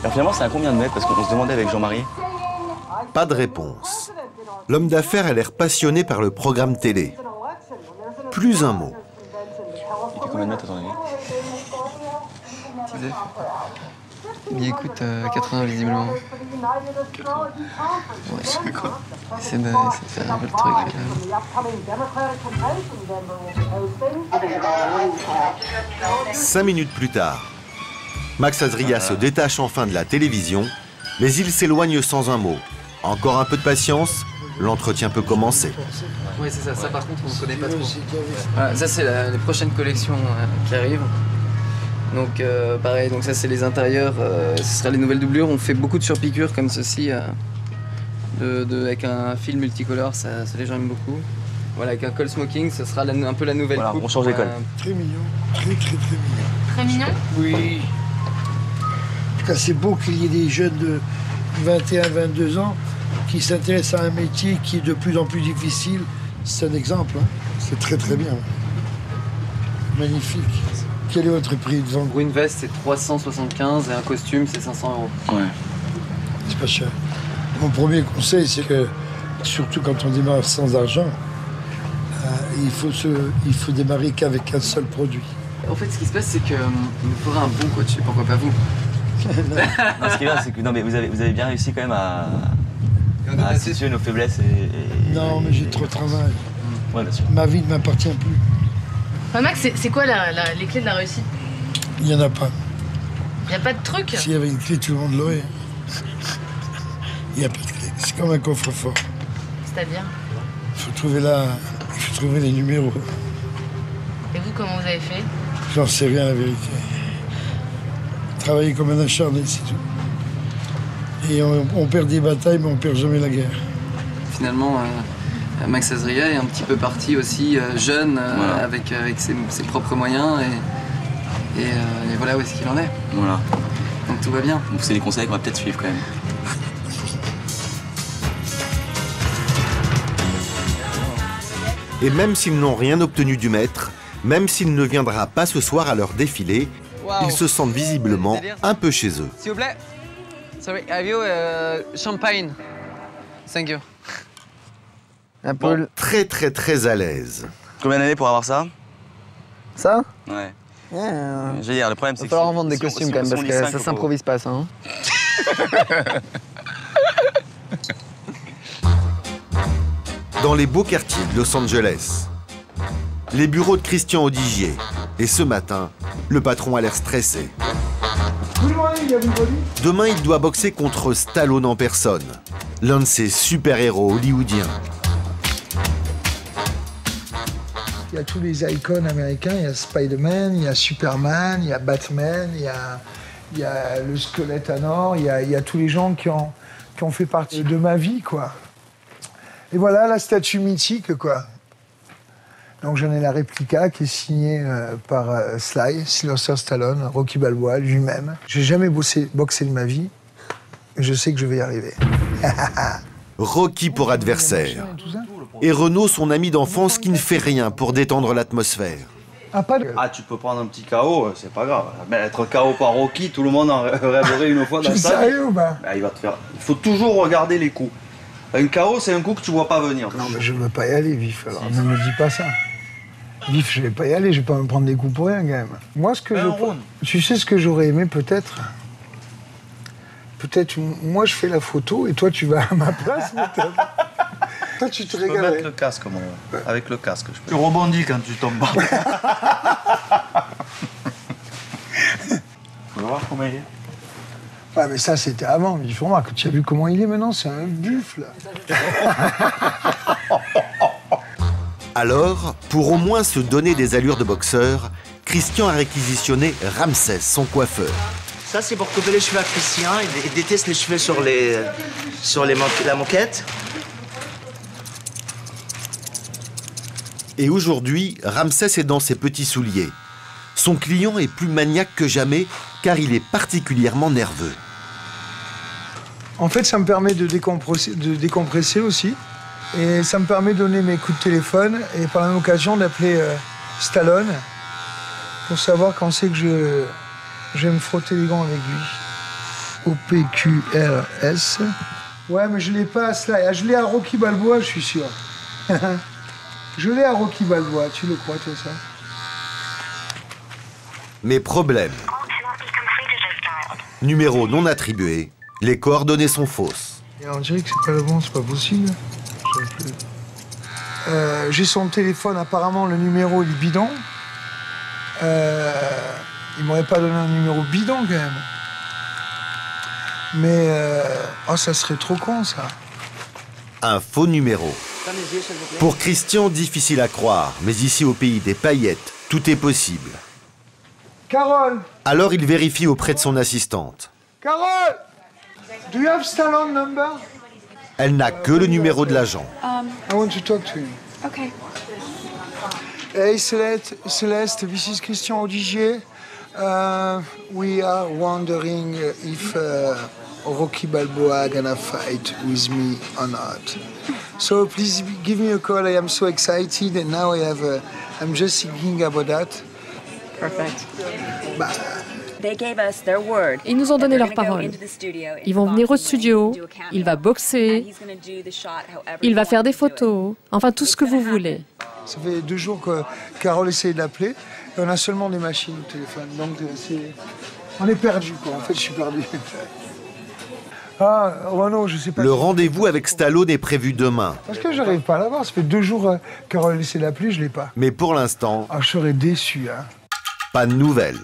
[SPEAKER 5] alors finalement, c'est à combien de mètres? Parce qu'on se demandait avec Jean-Marie.
[SPEAKER 1] Pas de réponse. L'homme d'affaires a l'air passionné par le programme télé. Plus un mot.
[SPEAKER 5] Il fait combien de mètres à ton avis?
[SPEAKER 8] Il écoute 80 visiblement.
[SPEAKER 5] 80.
[SPEAKER 8] Ouais, c'est quoi? C'est de faire un peu le truc. Là.
[SPEAKER 1] 5 minutes plus tard, Max Azria se détache enfin de la télévision, mais il s'éloigne sans un mot. Encore un peu de patience, l'entretien peut commencer.
[SPEAKER 8] Oui, c'est ça. Ça, par contre, on ne connaît pas trop. Voilà, ça, c'est les prochaines collections qui arrivent. Donc, pareil, donc ça, c'est les intérieurs. Ce sera les nouvelles doublures. On fait beaucoup de surpiqûres comme ceci, avec un fil multicolore. Ça, les gens aiment beaucoup. Voilà, avec un col smoking, ce sera un peu la nouvelle coupe.
[SPEAKER 5] On change d'école.
[SPEAKER 13] Très mignon. Très mignon.
[SPEAKER 4] Très mignon?
[SPEAKER 13] Oui. En tout cas, c'est beau qu'il y ait des jeunes de 21, 22 ans qui s'intéressent à un métier qui est de plus en plus difficile. C'est un exemple, hein. C'est très bien. Magnifique. Quel est votre prix de vente?
[SPEAKER 8] Pour une veste, c'est 375 et un costume, c'est 500 €.
[SPEAKER 5] Ouais.
[SPEAKER 13] C'est pas cher. Mon premier conseil, c'est que, surtout quand on démarre sans argent, il faut démarrer qu'avec un seul produit.
[SPEAKER 8] En fait, ce qui se passe, c'est qu'il nous faudra un bon coach, et pourquoi pas vous?
[SPEAKER 5] Non, ce qui est bien, c'est que non, mais vous avez bien réussi quand même à situer nos faiblesses et
[SPEAKER 13] non, mais j'ai trop de travail.
[SPEAKER 5] Ouais, bien sûr.
[SPEAKER 13] Ma vie ne m'appartient plus.
[SPEAKER 4] Max, c'est quoi les clés de la réussite?
[SPEAKER 13] Il n'y en a pas.
[SPEAKER 4] Il n'y a pas de truc?
[SPEAKER 13] S'il y avait une clé, tout le monde l'aurait. Il n'y a pas de clé. C'est comme un coffre-fort.
[SPEAKER 4] C'est-à-dire?
[SPEAKER 13] Il faut trouver les numéros.
[SPEAKER 4] Et vous, comment vous avez fait?
[SPEAKER 13] J'en sais rien, la vérité. Travailler comme un acharné, c'est tout. Et on perd des batailles, mais on perd jamais la guerre.
[SPEAKER 8] Finalement, Max Azria est un petit peu parti aussi jeune, voilà. avec ses propres moyens, et voilà où est-ce qu'il en est.
[SPEAKER 5] Voilà.
[SPEAKER 8] Donc tout va bien.
[SPEAKER 5] Donc c'est des conseils qu'on va peut-être suivre quand même.
[SPEAKER 1] Et même s'ils n'ont rien obtenu du maître, Même s'il ne viendra pas ce soir à leur défilé, ils se sentent visiblement un peu chez eux.
[SPEAKER 8] S'il vous plaît. Sorry, have you champagne? Thank you.
[SPEAKER 1] Bon, très à l'aise.
[SPEAKER 5] Combien d'années pour avoir ça?
[SPEAKER 8] Ça?
[SPEAKER 5] Ouais.
[SPEAKER 8] Yeah.
[SPEAKER 5] Je veux dire, le problème c'est que...
[SPEAKER 8] Il va falloir vendre des costumes quand même, parce que ça s'improvise pas, ça. Hein.
[SPEAKER 1] Dans les beaux quartiers de Los Angeles, les bureaux de Christian Audigier. Et ce matin, le patron a l'air stressé. Demain, il doit boxer contre Stallone en personne, l'un de ses super-héros hollywoodiens.
[SPEAKER 13] Il y a tous les icônes américains, il y a Spider-Man, il y a Superman, il y a Batman, il y a le squelette en or, il y a tous les gens qui ont fait partie de ma vie, quoi. Et voilà la statue mythique, quoi. Donc j'en ai la réplica qui est signée par Sylvester Stallone, Rocky Balboa lui-même. J'ai jamais boxé de ma vie, et je sais que je vais y arriver.
[SPEAKER 1] Rocky pour adversaire. Et Renaud, son ami d'enfance, qui ne fait rien pour détendre l'atmosphère.
[SPEAKER 9] Ah, tu peux prendre un petit KO, c'est pas grave. Mais être KO par Rocky, tout le monde en rêverait une fois dans sa vie.
[SPEAKER 13] Sérieux ou pas?
[SPEAKER 9] Il va te faire. Il faut toujours regarder les coups. Un KO, c'est un coup que tu vois pas venir.
[SPEAKER 13] Non, mais je veux pas y aller, Vif. Alors ne me dis pas ça. Vif, je vais pas y aller. Je vais pas me prendre des coups pour rien, quand même. Moi, tu sais ce que j'aurais aimé, peut-être. Peut-être, moi, je fais la photo et toi, tu vas à ma place, peut-être. Toi, tu te régales.
[SPEAKER 9] Je peux mettre le casque, moi. Avec le casque, je peux. Tu rebondis quand tu tombes. On va voir comment il est.
[SPEAKER 13] Ouais, mais ça, c'était avant. Il faut remarquer, tu as vu comment il est maintenant? C'est un buffle.
[SPEAKER 1] Alors, pour au moins se donner des allures de boxeur, Christian a réquisitionné Ramsès, son coiffeur.
[SPEAKER 14] Ça, c'est pour couper les cheveux à Christian. Il déteste les cheveux sur la moquette.
[SPEAKER 1] Et aujourd'hui, Ramsès est dans ses petits souliers. Son client est plus maniaque que jamais, car il est particulièrement nerveux.
[SPEAKER 13] En fait, ça me permet de décompresser aussi. Et ça me permet de donner mes coups de téléphone et par la même occasion d'appeler Stallone pour savoir quand c'est que je vais me frotter les gants avec lui. OPQRS. Ouais, mais je l'ai pas à Sly. Ah, je l'ai à Rocky Balboa, je suis sûr. Je l'ai à Rocky Balboa, tu le crois, toi, ça?
[SPEAKER 1] Mais problème. Numéro non attribué, les coordonnées sont fausses.
[SPEAKER 13] Et on dirait que c'est pas le bon, c'est pas possible. J'ai son téléphone, apparemment le numéro il est bidon. Il m'aurait pas donné un numéro bidon quand même. Mais oh, ça serait trop con ça.
[SPEAKER 1] Un faux numéro. Pour Christian, difficile à croire, mais ici au pays des paillettes, tout est possible.
[SPEAKER 13] Carole!
[SPEAKER 1] Alors il vérifie auprès de son assistante.
[SPEAKER 13] Carole! Do you have Stallone number?
[SPEAKER 1] Elle n'a que le numéro de l'agent.
[SPEAKER 13] I want to talk to him.
[SPEAKER 6] Okay.
[SPEAKER 13] Hey Celeste, this is Christian Audigier. We are wondering if Rocky Balboa gonna fight with me or not. So please give me a call. I am so excited, and now I'm just thinking about that.
[SPEAKER 6] Perfect.
[SPEAKER 13] Bah,
[SPEAKER 15] Ils nous ont donné leur parole. Ils vont venir au studio, il va boxer, il va faire des photos, enfin tout ce que vous voulez.
[SPEAKER 13] Ça fait 2 jours que Carole essaye de l'appeler et on a seulement des machines au téléphone. Donc on est perdu, quoi. En fait, je suis perdu. Ah, Renaud, je sais pas.
[SPEAKER 1] Le rendez-vous avec Stallone est prévu demain.
[SPEAKER 13] Parce que j'arrive pas à l'avoir. Ça fait 2 jours que Carole essaie de l'appeler, je l'ai pas.
[SPEAKER 1] Mais pour l'instant...
[SPEAKER 13] Ah, je serais déçu, hein.
[SPEAKER 1] Pas de nouvelles.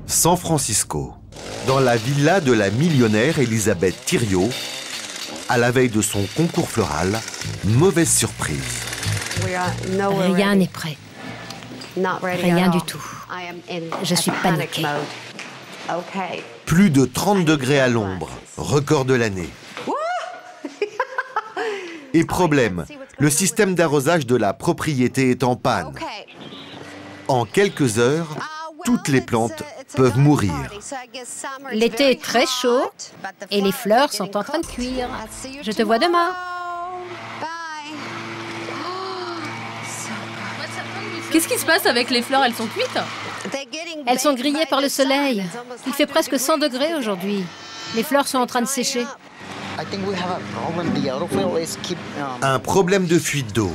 [SPEAKER 1] San Francisco, dans la villa de la millionnaire Elisabeth Thiriot, à la veille de son concours floral, mauvaise surprise.
[SPEAKER 2] Rien n'est prêt. Rien du tout. Je suis paniquée.
[SPEAKER 1] Plus de 30 degrés à l'ombre, record de l'année. Et problème, le système d'arrosage de la propriété est en panne. En quelques heures, toutes les plantes peuvent mourir.
[SPEAKER 2] L'été est très chaud et les fleurs sont en train de cuire. Je te vois demain.
[SPEAKER 4] Qu'est-ce qui se passe avec les fleurs? Elles sont cuites?
[SPEAKER 2] Elles sont grillées par le soleil. Il fait presque 100 degrés aujourd'hui. Les fleurs sont en train de sécher.
[SPEAKER 1] Un problème de fuite d'eau.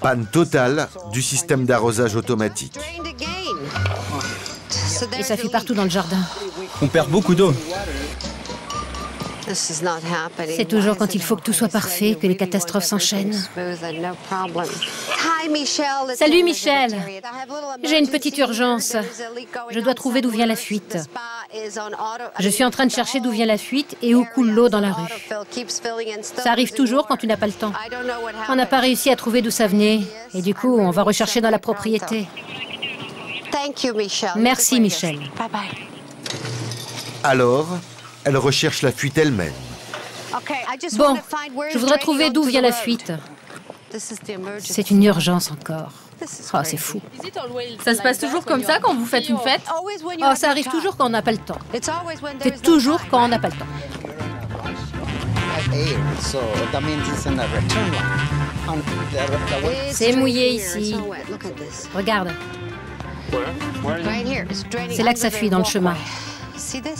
[SPEAKER 1] Panne totale du système d'arrosage automatique.
[SPEAKER 2] Et ça fuit partout dans le jardin.
[SPEAKER 16] On perd beaucoup d'eau.
[SPEAKER 2] C'est toujours quand il faut que tout soit parfait que les catastrophes s'enchaînent. Salut Michel, j'ai une petite urgence. Je dois trouver d'où vient la fuite. Je suis en train de chercher d'où vient la fuite et où coule l'eau dans la rue. Ça arrive toujours quand tu n'as pas le temps. On n'a pas réussi à trouver d'où ça venait et du coup on va rechercher dans la propriété. Merci Michel.
[SPEAKER 1] Alors, elle recherche la fuite elle-même.
[SPEAKER 2] Bon, je voudrais trouver d'où vient la fuite. C'est une urgence encore. Oh, c'est fou.
[SPEAKER 4] Ça se passe toujours comme ça quand vous faites une fête?
[SPEAKER 2] Oh, ça arrive toujours quand on n'a pas le temps. C'est toujours quand on n'a pas le temps. C'est mouillé ici. Regarde. C'est là que ça fuit dans le chemin.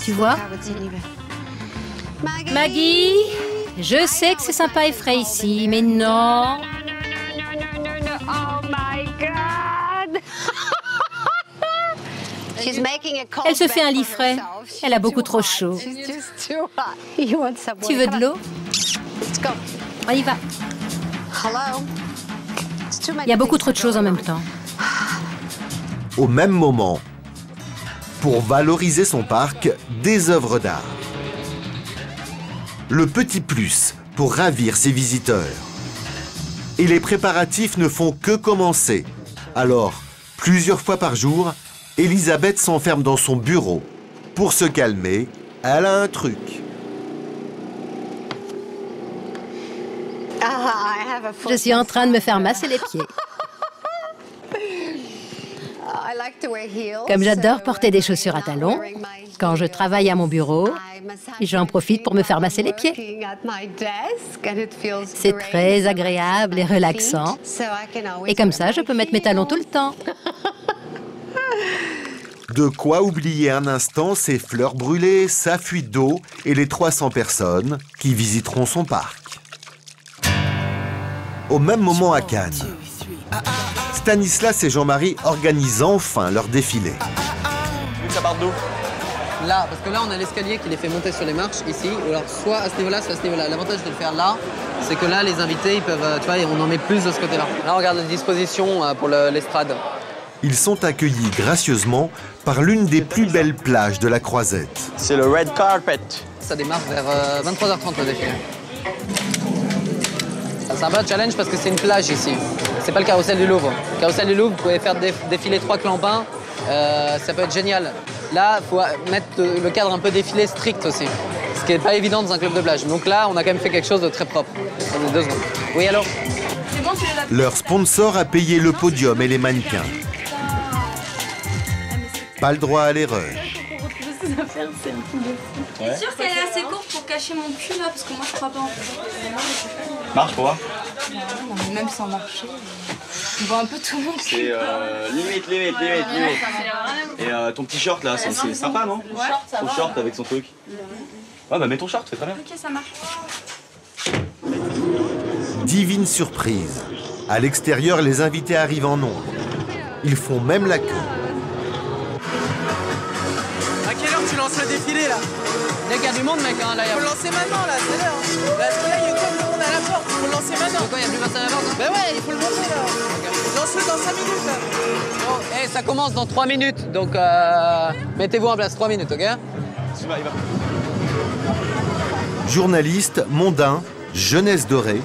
[SPEAKER 2] Tu vois? Maggie, je sais que c'est sympa et frais ici, mais non. Elle se fait un lit frais. Elle a beaucoup trop chaud. Tu veux de l'eau? On y va. Il y a beaucoup trop de choses en même temps.
[SPEAKER 1] Au même moment, pour valoriser son parc, des œuvres d'art. Le petit plus pour ravir ses visiteurs. Et les préparatifs ne font que commencer. Alors, plusieurs fois par jour, Elisabeth s'enferme dans son bureau. Pour se calmer, elle a un truc.
[SPEAKER 2] Je suis en train de me faire masser les pieds. Comme j'adore porter des chaussures à talons, quand je travaille à mon bureau, j'en profite pour me faire masser les pieds. C'est très agréable et relaxant. Et comme ça, je peux mettre mes talons tout le temps.
[SPEAKER 1] De quoi oublier un instant ses fleurs brûlées, sa fuite d'eau et les 300 personnes qui visiteront son parc. Au même moment à Cannes, Stanislas et Jean-Marie organisent enfin leur défilé.
[SPEAKER 5] Ça part d'où?
[SPEAKER 8] Là, parce que là, on a l'escalier qui les fait monter sur les marches, ici. Ou alors, soit à ce niveau-là, soit à ce niveau-là. L'avantage de le faire là, c'est que là, les invités, ils peuvent, tu vois, on en met plus de ce côté-là. Là, on regarde les dispositions pour l'estrade.
[SPEAKER 1] Ils sont accueillis gracieusement par l'une des plus belles plages de la Croisette.
[SPEAKER 5] C'est le Red Carpet.
[SPEAKER 8] Ça démarre vers 23h30 le défilé. C'est un peu un challenge parce que c'est une plage ici. C'est pas le carrousel du Louvre. Le carrousel du Louvre, vous pouvez faire défiler 3 clampins. Ça peut être génial. Là, il faut mettre le cadre un peu défilé strict aussi. Ce qui n'est pas évident dans un club de plage. Donc là, on a quand même fait quelque chose de très propre. On est 2 secondes. Oui, alors?
[SPEAKER 1] Leur sponsor a payé le podium et les mannequins. Pas le droit à l'erreur.
[SPEAKER 17] T'es sûr qu'elle est assez courte pour cacher mon cul là? Parce que moi je crois pas en fait.
[SPEAKER 5] Marche pour voir.
[SPEAKER 17] Non, mais même sans marcher, on voit un peu tout le monde.
[SPEAKER 5] C'est limite. Et ton petit short là, c'est sympa non? Son short avec son truc. Ouais bah mets ton short, c'est très bien.
[SPEAKER 17] Ok, ça marche.
[SPEAKER 1] Divine surprise. À l'extérieur, les invités arrivent en nombre. Ils font même la queue.
[SPEAKER 8] À quelle heure tu lances le défilé là? Dès qu'il y a du monde mec, hein, là il y a...
[SPEAKER 18] Faut le lancer maintenant là, c'est l'heure. Parce que là il y a comme le monde à la porte, faut le lancer maintenant.
[SPEAKER 8] Pourquoi il y a plus personne à la porte?
[SPEAKER 18] Bah ouais, il faut le monter là. Lance-le dans 5 minutes là.
[SPEAKER 8] Bon, hey, ça commence dans 3 minutes, donc mettez-vous en place, 3 minutes, ok?
[SPEAKER 5] Il va.
[SPEAKER 1] Journalistes, mondains, jeunesse dorée,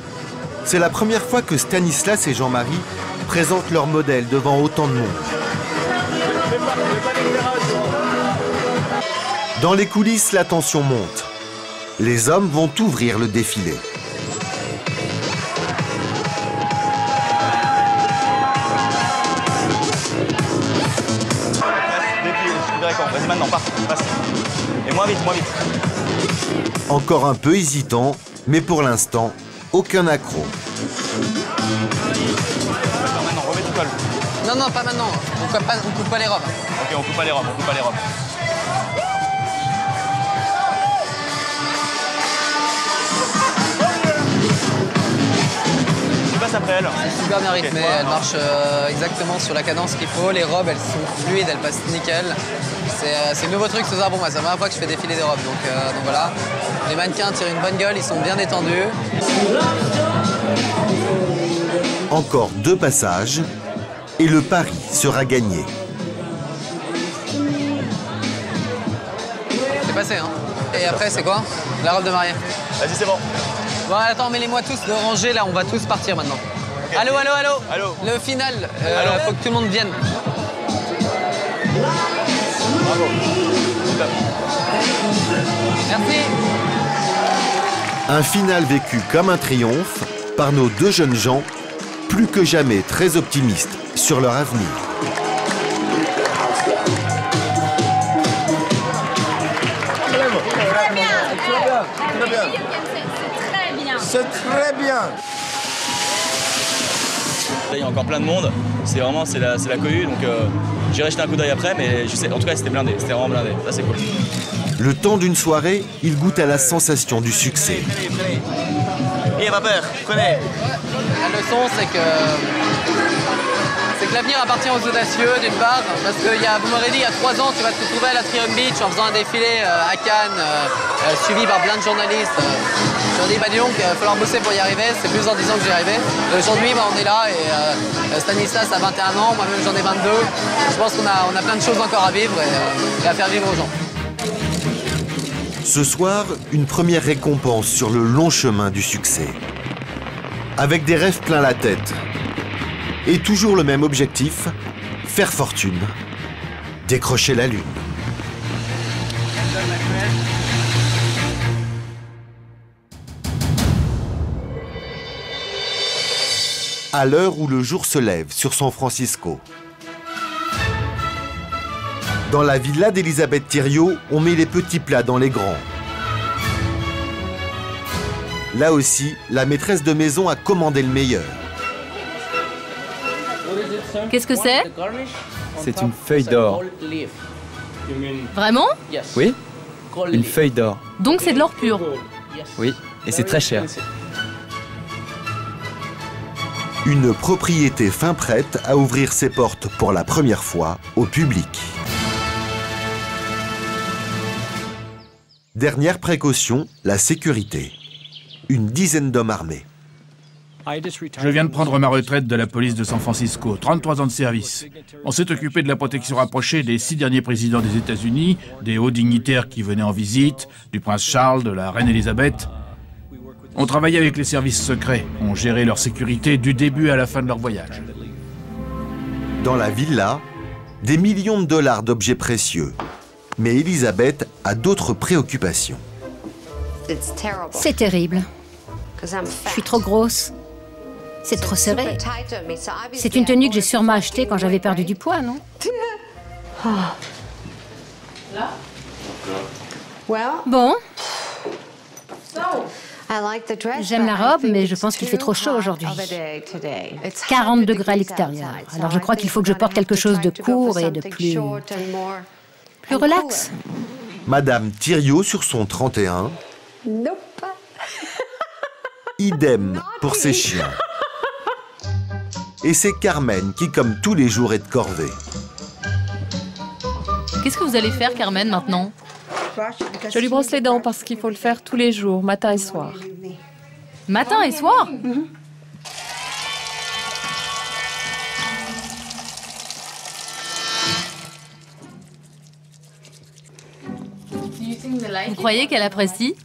[SPEAKER 1] c'est la première fois que Stanislas et Jean-Marie présentent leur modèle devant autant de monde. Dans les coulisses, la tension monte. Les hommes vont ouvrir le défilé.
[SPEAKER 5] Vas-y maintenant, passe. Et moins vite.
[SPEAKER 1] Encore un peu hésitant, mais pour l'instant, aucun accroc.
[SPEAKER 8] Non, non, pas maintenant. On coupe pas les robes.
[SPEAKER 5] Ok, on coupe pas les robes, on coupe pas les robes. Après elle.
[SPEAKER 8] C'est super bien rythmé, elle marche exactement sur la cadence qu'il faut. Les robes, elles sont fluides, elles passent nickel. C'est un nouveau truc ce soir pour moi, c'est la première fois que je fais défiler des robes. Donc voilà, les mannequins tirent une bonne gueule, ils sont bien détendus.
[SPEAKER 1] Encore 2 passages et le pari sera gagné.
[SPEAKER 8] C'est passé, hein. Et après, c'est quoi? La robe de mariée.
[SPEAKER 5] Vas-y, c'est bon.
[SPEAKER 8] Bon, attends, mets-les-moi tous de rangée, là, on va tous partir maintenant. Okay. Allô, allô, allô,
[SPEAKER 5] allô.
[SPEAKER 8] Le final, faut que tout le monde vienne.
[SPEAKER 5] Bravo.
[SPEAKER 8] Merci.
[SPEAKER 1] Un final vécu comme un triomphe par nos 2 jeunes gens, plus que jamais très optimistes sur leur avenir.
[SPEAKER 13] C'est très bien.
[SPEAKER 5] Là, il y a encore plein de monde. C'est la cohue, donc j'irai jeter un coup d'œil après, mais je sais, en tout cas, c'était blindé, c'était vraiment blindé. Là, c'est cool.
[SPEAKER 1] Le temps d'une soirée, il goûte à la sensation du succès.
[SPEAKER 5] Et pas peur, prenez.
[SPEAKER 8] La leçon, c'est que l'avenir appartient aux audacieux, d'une part, parce que vous m'aurez dit, il y a 3 ans, tu vas te retrouver à la Triumph Beach en faisant un défilé à Cannes, suivi par plein de journalistes. Je leur dis, dis donc, il va falloir bosser pour y arriver, c'est plus en 10 ans que j'y arrivais. Aujourd'hui, on est là, et Stanislas a 21 ans, moi-même j'en ai 22. Je pense qu'on a plein de choses encore à vivre et à faire vivre aux gens.
[SPEAKER 1] Ce soir, une première récompense sur le long chemin du succès. Avec des rêves plein la tête. Et toujours le même objectif, faire fortune, décrocher la lune. À l'heure où le jour se lève sur San Francisco. Dans la villa d'Elizabeth Thiriot, on met les petits plats dans les grands. Là aussi, la maîtresse de maison a commandé le meilleur.
[SPEAKER 4] Qu'est-ce que c'est?
[SPEAKER 16] C'est une feuille d'or.
[SPEAKER 4] Vraiment?
[SPEAKER 16] Oui, une feuille d'or.
[SPEAKER 4] Donc c'est de l'or pur?
[SPEAKER 16] Oui, et c'est très cher.
[SPEAKER 1] Une propriété fin prête à ouvrir ses portes pour la première fois au public. Dernière précaution, la sécurité. Une dizaine d'hommes armés.
[SPEAKER 3] Je viens de prendre ma retraite de la police de San Francisco, 33 ans de service. On s'est occupé de la protection rapprochée des 6 derniers présidents des États-Unis, des hauts dignitaires qui venaient en visite, du prince Charles, de la reine Elisabeth. On travaillait avec les services secrets, on gérait leur sécurité du début à la fin de leur voyage.
[SPEAKER 1] Dans la villa, des millions de dollars d'objets précieux. Mais Elisabeth a d'autres préoccupations.
[SPEAKER 2] C'est terrible. Je suis trop grosse. C'est trop serré. C'est une tenue que j'ai sûrement achetée quand j'avais perdu du poids, non? Bon. J'aime la robe, mais je pense qu'il fait trop chaud aujourd'hui. 40 degrés à l'extérieur. Alors je crois qu'il faut que je porte quelque chose de court et de plus relax.
[SPEAKER 1] Madame Thiriot sur son 31. Idem pour ses chiens. Et c'est Carmen qui, comme tous les jours, est de corvée.
[SPEAKER 4] Qu'est-ce que vous allez faire, Carmen, maintenant?
[SPEAKER 15] Je lui brosse les dents parce qu'il faut le faire tous les jours, matin et soir.
[SPEAKER 4] Matin et soir? Vous croyez qu'elle apprécie?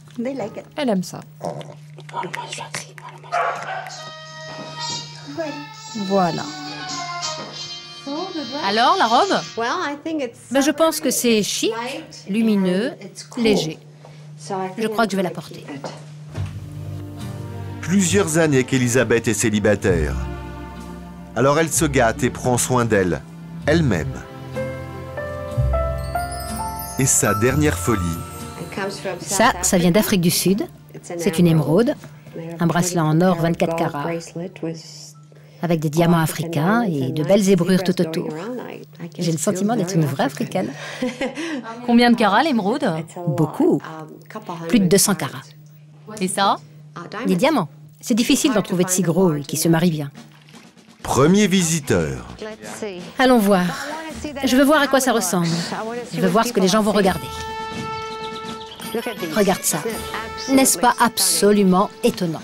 [SPEAKER 15] Elle aime ça. Voilà.
[SPEAKER 4] Alors, la robe?
[SPEAKER 2] Je pense que c'est chic, lumineux, léger. Je crois que je vais la porter.
[SPEAKER 1] Plusieurs années qu'Elisabeth est célibataire. Alors elle se gâte et prend soin d'elle, elle-même. Et sa dernière folie.
[SPEAKER 2] Ça vient d'Afrique du Sud. C'est une émeraude, un bracelet en or 24 carats. avec des diamants africains et de belles zébrures tout autour. J'ai le sentiment d'être une vraie africaine.
[SPEAKER 4] Combien de carats l'émeraude?
[SPEAKER 2] Beaucoup. Plus de 200 carats.
[SPEAKER 4] Et ça?
[SPEAKER 2] Des diamants. C'est difficile d'en trouver de si gros et qui se marient bien.
[SPEAKER 1] Premier visiteur.
[SPEAKER 2] Allons voir. Je veux voir à quoi ça ressemble. Je veux voir ce que les gens vont regarder. Regarde ça. N'est-ce pas absolument étonnant?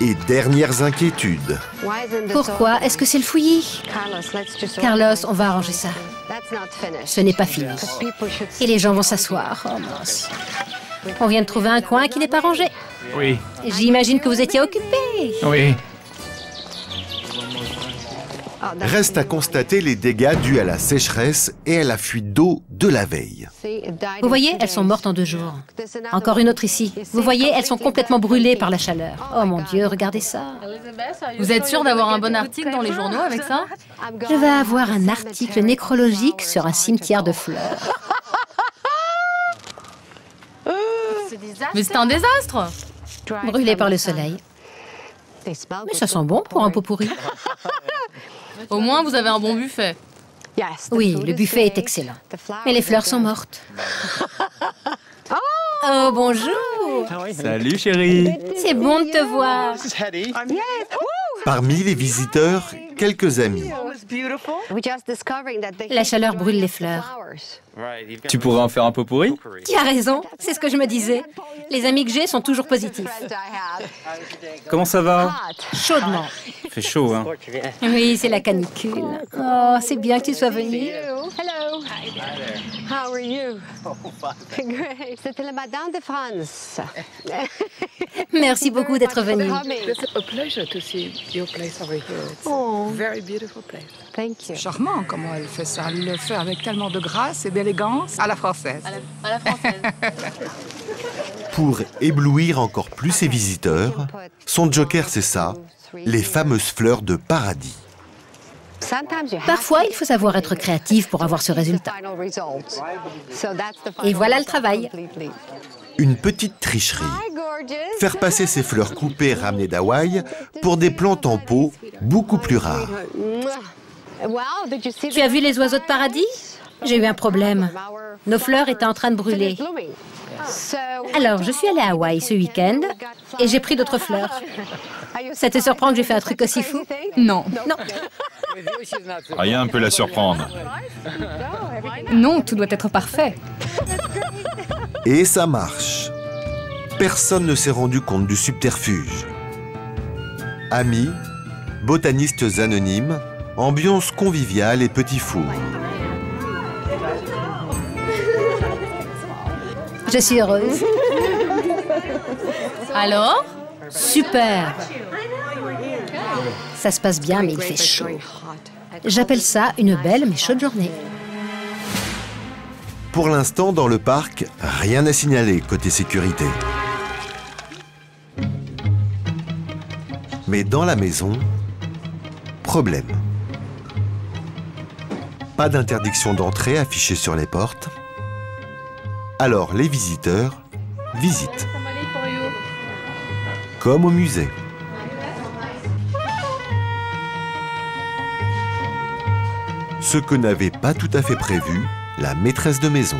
[SPEAKER 1] Et dernières inquiétudes.
[SPEAKER 2] Pourquoi? Est-ce que c'est le fouillis? Carlos, on va arranger ça. Ce n'est pas fini. Et les gens vont s'asseoir. Oh mince. On vient de trouver un coin qui n'est pas rangé.
[SPEAKER 3] Oui.
[SPEAKER 2] J'imagine que vous étiez occupé.
[SPEAKER 3] Oui.
[SPEAKER 1] Reste à constater les dégâts dus à la sécheresse et à la fuite d'eau de la veille.
[SPEAKER 2] Vous voyez, elles sont mortes en 2 jours. Encore une autre ici. Vous voyez, elles sont complètement brûlées par la chaleur. Oh mon Dieu, regardez ça.
[SPEAKER 4] Vous êtes sûre d'avoir un bon article dans les journaux avec ça?
[SPEAKER 2] Je vais avoir un article nécrologique sur un cimetière de fleurs.
[SPEAKER 4] Mais c'est un désastre!
[SPEAKER 2] Brûlé par le soleil. Mais ça sent bon pour un pot pourri.
[SPEAKER 4] Au moins, vous avez un bon buffet.
[SPEAKER 2] Oui, le buffet est excellent. Mais les fleurs sont mortes. Oh, bonjour!
[SPEAKER 16] Salut chérie.
[SPEAKER 2] C'est bon de te voir.
[SPEAKER 1] Parmi les visiteurs, quelques amis.
[SPEAKER 2] La chaleur brûle les fleurs.
[SPEAKER 16] Tu pourrais en faire un pot pourri?
[SPEAKER 2] Tu as raison, c'est ce que je me disais. Les amis que j'ai sont toujours positifs.
[SPEAKER 16] Comment ça va?
[SPEAKER 2] Chaudement.
[SPEAKER 16] Il fait chaud, hein?
[SPEAKER 2] Oui, c'est la canicule. Oh, c'est bien que tu sois venu.
[SPEAKER 12] Hello. How are you? Great. C'était la Madame de France.
[SPEAKER 2] Merci beaucoup d'être venu.
[SPEAKER 19] It's a pleasure to see your place over here. It's a very beautiful place.
[SPEAKER 12] Thank you.
[SPEAKER 19] Charmant comment elle fait ça. Elle le fait avec tellement de grâce et d'élégance à la française.
[SPEAKER 4] À la française.
[SPEAKER 1] Pour éblouir encore plus ses visiteurs, son joker c'est ça, les fameuses fleurs de paradis.
[SPEAKER 2] Parfois, il faut savoir être créatif pour avoir ce résultat. Et voilà le travail.
[SPEAKER 1] Une petite tricherie. Faire passer ces fleurs coupées ramenées d'Hawaï pour des plantes en pot beaucoup plus rares.
[SPEAKER 2] Tu as vu les oiseaux de paradis? J'ai eu un problème. Nos fleurs étaient en train de brûler. Alors, je suis allée à Hawaï ce week-end et j'ai pris d'autres fleurs. Ça te surprend que j'ai fait un truc aussi fou?
[SPEAKER 4] Non.
[SPEAKER 2] Non.
[SPEAKER 20] Rien ne peut la surprendre.
[SPEAKER 15] Non, tout doit être parfait.
[SPEAKER 1] Et ça marche. Personne ne s'est rendu compte du subterfuge. Amis, botanistes anonymes, ambiance conviviale et petit four.
[SPEAKER 2] Je suis heureuse.
[SPEAKER 4] Alors?
[SPEAKER 2] Super. Ça se passe bien, mais il fait chaud. J'appelle ça une belle mais chaude journée.
[SPEAKER 1] Pour l'instant, dans le parc, rien à signaler côté sécurité. Mais dans la maison, problème. Pas d'interdiction d'entrée affichée sur les portes. Alors les visiteurs visitent. Comme au musée. Ce que n'avait pas tout à fait prévu la maîtresse de maison.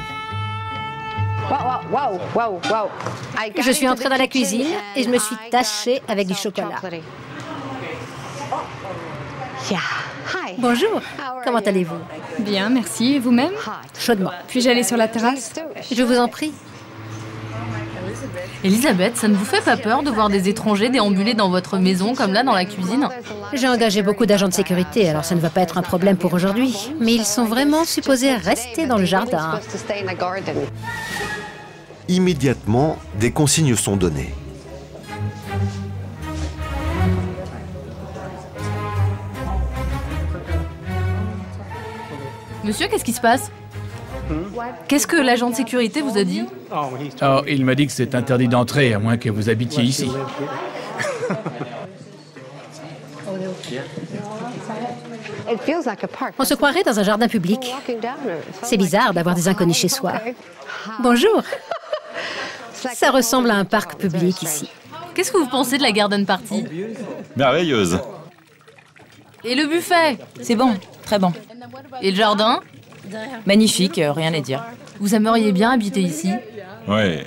[SPEAKER 2] Je suis entrée dans la cuisine et je me suis tachée avec du chocolat. Bonjour, comment allez-vous?
[SPEAKER 15] Bien, merci. Et vous-même?
[SPEAKER 2] Chaudement.
[SPEAKER 15] Puis-je aller sur la terrasse?
[SPEAKER 2] Je vous en prie.
[SPEAKER 4] Elisabeth, ça ne vous fait pas peur de voir des étrangers déambuler dans votre maison comme là dans la cuisine?
[SPEAKER 2] J'ai engagé beaucoup d'agents de sécurité, alors ça ne va pas être un problème pour aujourd'hui. Mais ils sont vraiment supposés rester dans le jardin.
[SPEAKER 1] Immédiatement, des consignes sont données.
[SPEAKER 4] Monsieur, qu'est-ce qui se passe? Qu'est-ce que l'agent de sécurité vous a dit?
[SPEAKER 3] Oh, il m'a dit que c'est interdit d'entrer, à moins que vous habitiez ici.
[SPEAKER 2] On se croirait dans un jardin public. C'est bizarre d'avoir des inconnus chez soi. Bonjour. Ça ressemble à un parc public ici.
[SPEAKER 4] Qu'est-ce que vous pensez de la garden party?
[SPEAKER 20] Merveilleuse.
[SPEAKER 4] Et le buffet?
[SPEAKER 21] C'est bon, très bon.
[SPEAKER 4] Et le jardin?
[SPEAKER 21] Magnifique, rien à dire.
[SPEAKER 4] Vous aimeriez bien habiter ici?
[SPEAKER 20] Ouais.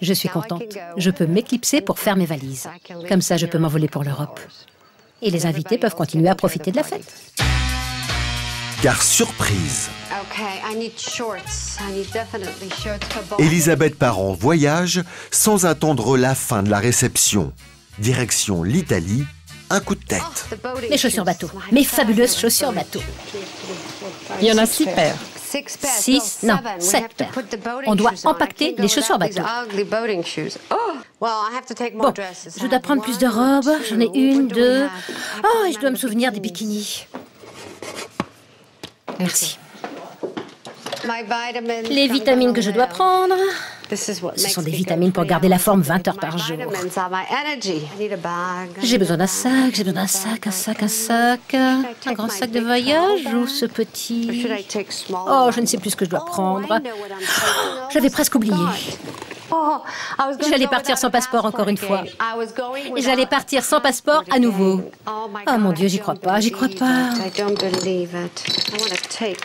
[SPEAKER 2] Je suis contente. Je peux m'éclipser pour faire mes valises. Comme ça, je peux m'envoler pour l'Europe. Et les invités peuvent continuer à profiter de la fête.
[SPEAKER 1] Car surprise, Elisabeth part en voyage sans attendre la fin de la réception. Direction l'Italie, un coup de tête.
[SPEAKER 2] Mes chaussures bateau. Mes fabuleuses chaussures bateau.
[SPEAKER 15] Il y en a 6 paires.
[SPEAKER 2] 6, non, 7 paires. On doit empaqueter les chaussures bateau. Bon, je dois prendre plus de robes. J'en ai 1, 2. Oh, et je dois me souvenir des bikinis. Merci. Les vitamines que je dois prendre, ce sont des vitamines pour garder la forme 20 heures par jour. J'ai besoin d'un sac, j'ai besoin d'un sac, un sac. Un grand sac de voyage ou ce petit... Oh, je ne sais plus ce que je dois prendre. J'avais presque oublié. J'allais partir sans passeport encore une fois. Et j'allais partir sans passeport à nouveau. Oh mon Dieu, j'y crois pas, j'y crois pas.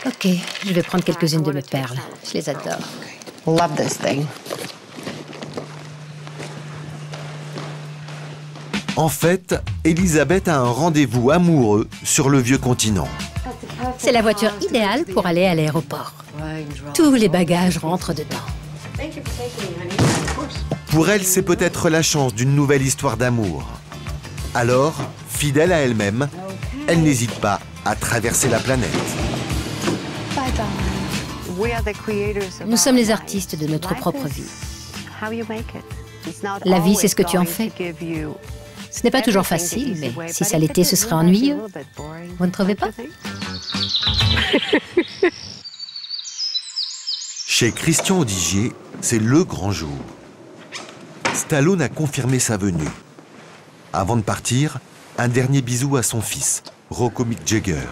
[SPEAKER 2] Ok, je vais prendre quelques-unes de mes perles. Je les adore.
[SPEAKER 12] Love this thing.
[SPEAKER 1] En fait, Elisabeth a un rendez-vous amoureux sur le vieux continent.
[SPEAKER 2] C'est la voiture idéale pour aller à l'aéroport. Tous les bagages rentrent dedans.
[SPEAKER 1] Pour elle, c'est peut-être la chance d'une nouvelle histoire d'amour. Alors, fidèle à elle-même, elle n'hésite pas à traverser la planète.
[SPEAKER 2] Nous sommes les artistes de notre propre vie. La vie, c'est ce que tu en fais. Ce n'est pas toujours facile, mais si ça l'était, ce serait ennuyeux. Vous ne trouvez pas?
[SPEAKER 1] Chez Christian Audigier, c'est le grand jour. Stallone a confirmé sa venue. Avant de partir, un dernier bisou à son fils, Rocco Mick Jagger.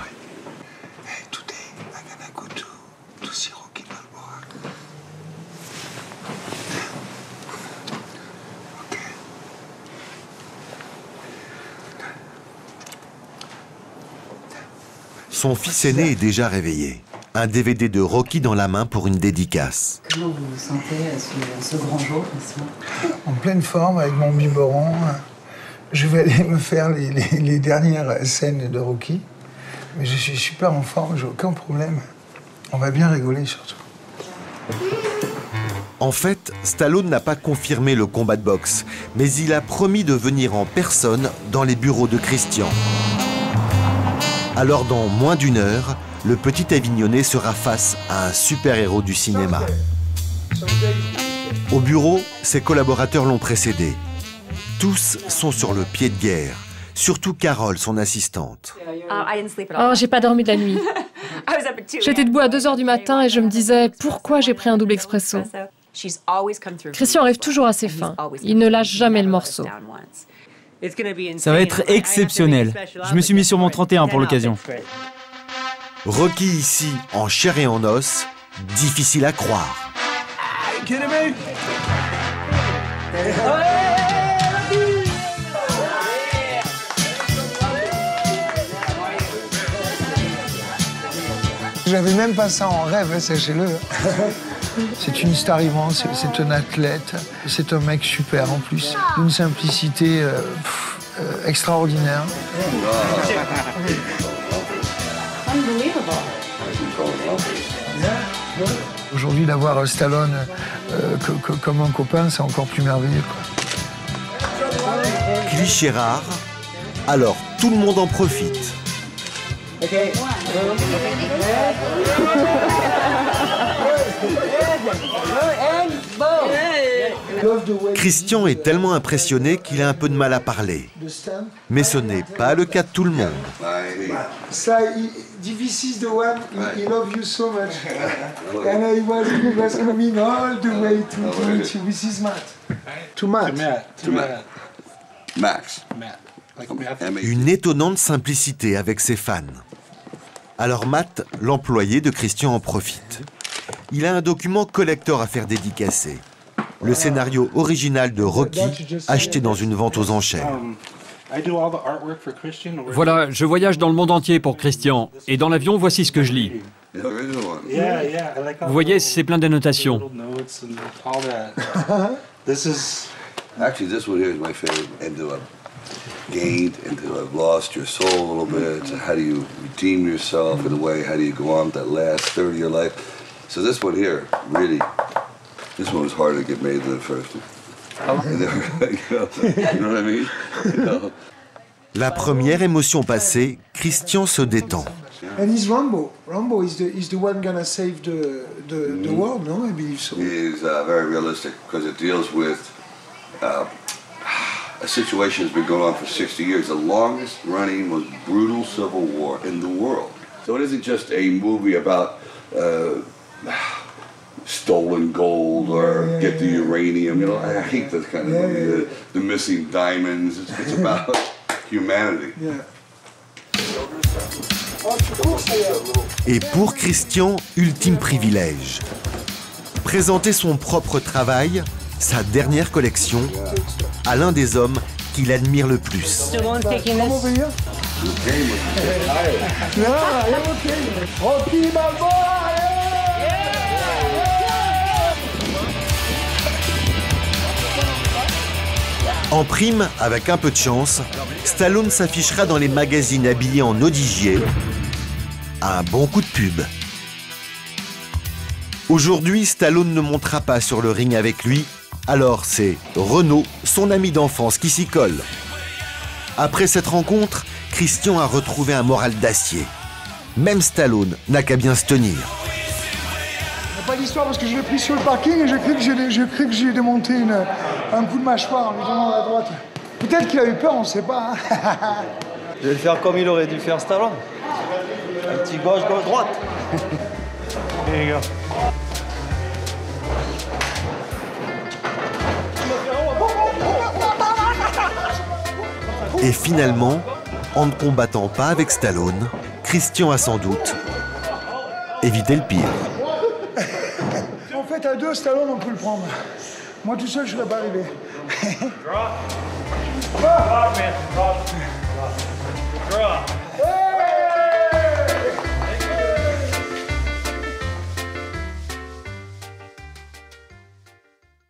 [SPEAKER 1] Son fils aîné est déjà réveillé. Un DVD de Rocky dans la main pour une dédicace.
[SPEAKER 22] Comment vous vous sentez à ce grand jour? En pleine forme, avec mon biberon. Je vais aller me faire les dernières scènes de Rocky. Mais je suis super en forme, j'ai aucun problème. On va bien rigoler surtout.
[SPEAKER 1] En fait, Stallone n'a pas confirmé le combat de boxe, mais il a promis de venir en personne dans les bureaux de Christian. Alors dans moins d'1 heure, le petit Avignonnais sera face à un super-héros du cinéma. Au bureau, ses collaborateurs l'ont précédé. Tous sont sur le pied de guerre, surtout Carole, son assistante.
[SPEAKER 15] Oh, j'ai pas dormi de la nuit. J'étais debout à 2 h du matin et je me disais pourquoi j'ai pris un double expresso. Christian arrive toujours à ses fins. Il ne lâche jamais le morceau.
[SPEAKER 16] Ça va être exceptionnel. Je me suis mis sur mon 31 pour l'occasion.
[SPEAKER 1] Rocky ici, en chair et en os, difficile à croire.
[SPEAKER 22] J'avais même pas ça en rêve, sachez-le. C'est une star immense, c'est un athlète, c'est un mec super en plus, d'une simplicité extraordinaire. Aujourd'hui, d'avoir Stallone comme un copain, c'est encore plus merveilleux, quoi.
[SPEAKER 1] Cliché rare, alors tout le monde en profite. Christian est tellement impressionné qu'il a un peu de mal à parler. Mais ce n'est pas le cas de tout le monde.
[SPEAKER 22] This is the one he loved you so much, and he was coming all the way to meet you. This is Matt. To Matt.
[SPEAKER 23] Max.
[SPEAKER 1] Une étonnante simplicité avec ses fans. Alors Matt, l'employé de Christian, en profite. Il a un document collector à faire dédicacer. Le scénario original de Rocky, acheté dans une vente aux enchères.
[SPEAKER 7] Voilà, je voyage dans le monde entier pour Christian. Et dans l'avion, voici ce que je lis. Vous voyez, c'est plein d'annotations.
[SPEAKER 10] Actually, this one here is my favorite, and to have gained and to have lost your soul a little bit. So how do you redeem yourself in a way? How do you go on with that last third of your life? So this one here, really, this one was harder to get made than the first one. You know what I mean? You know?
[SPEAKER 1] La première émotion passée, Christian se détend.
[SPEAKER 22] And he's Rambo. Rambo is the one gonna save the world, no? I believe so.
[SPEAKER 10] It's very realistic because it deals with a situation that's been going on for 60 years, the longest running, most brutal civil war in the world. So it isn't just a movie about stolen gold or get the uranium. You know, I hate this kind of movie. The missing diamonds. It's about humanity.
[SPEAKER 1] Et pour Christian, ultime privilège. Présenter son propre travail, sa dernière collection, à l'un des hommes qu'il admire le plus. En prime, avec un peu de chance, Stallone s'affichera dans les magazines habillés en odigier. Un bon coup de pub. Aujourd'hui, Stallone ne montera pas sur le ring avec lui, alors c'est Renaud, son ami d'enfance, qui s'y colle. Après cette rencontre, Christian a retrouvé un moral d'acier. Même Stallone n'a qu'à bien se tenir.
[SPEAKER 22] Il n'y a pas d'histoire parce que je l'ai pris sur le parking et j'ai cru que j'ai démonté un coup de mâchoire en lui donnant à la droite. Peut-être qu'il a eu peur, on ne sait pas. Hein.
[SPEAKER 9] Je vais le faire comme il aurait dû faire Stallone. Un petit gauche, droite. There you go.
[SPEAKER 1] Et finalement, en ne combattant pas avec Stallone, Christian a sans doute évité le pire.
[SPEAKER 22] En fait, à deux, Stallone, on peut le prendre. Moi, tout seul, je ne serais pas arrivé.
[SPEAKER 11] Drop, man. Drop.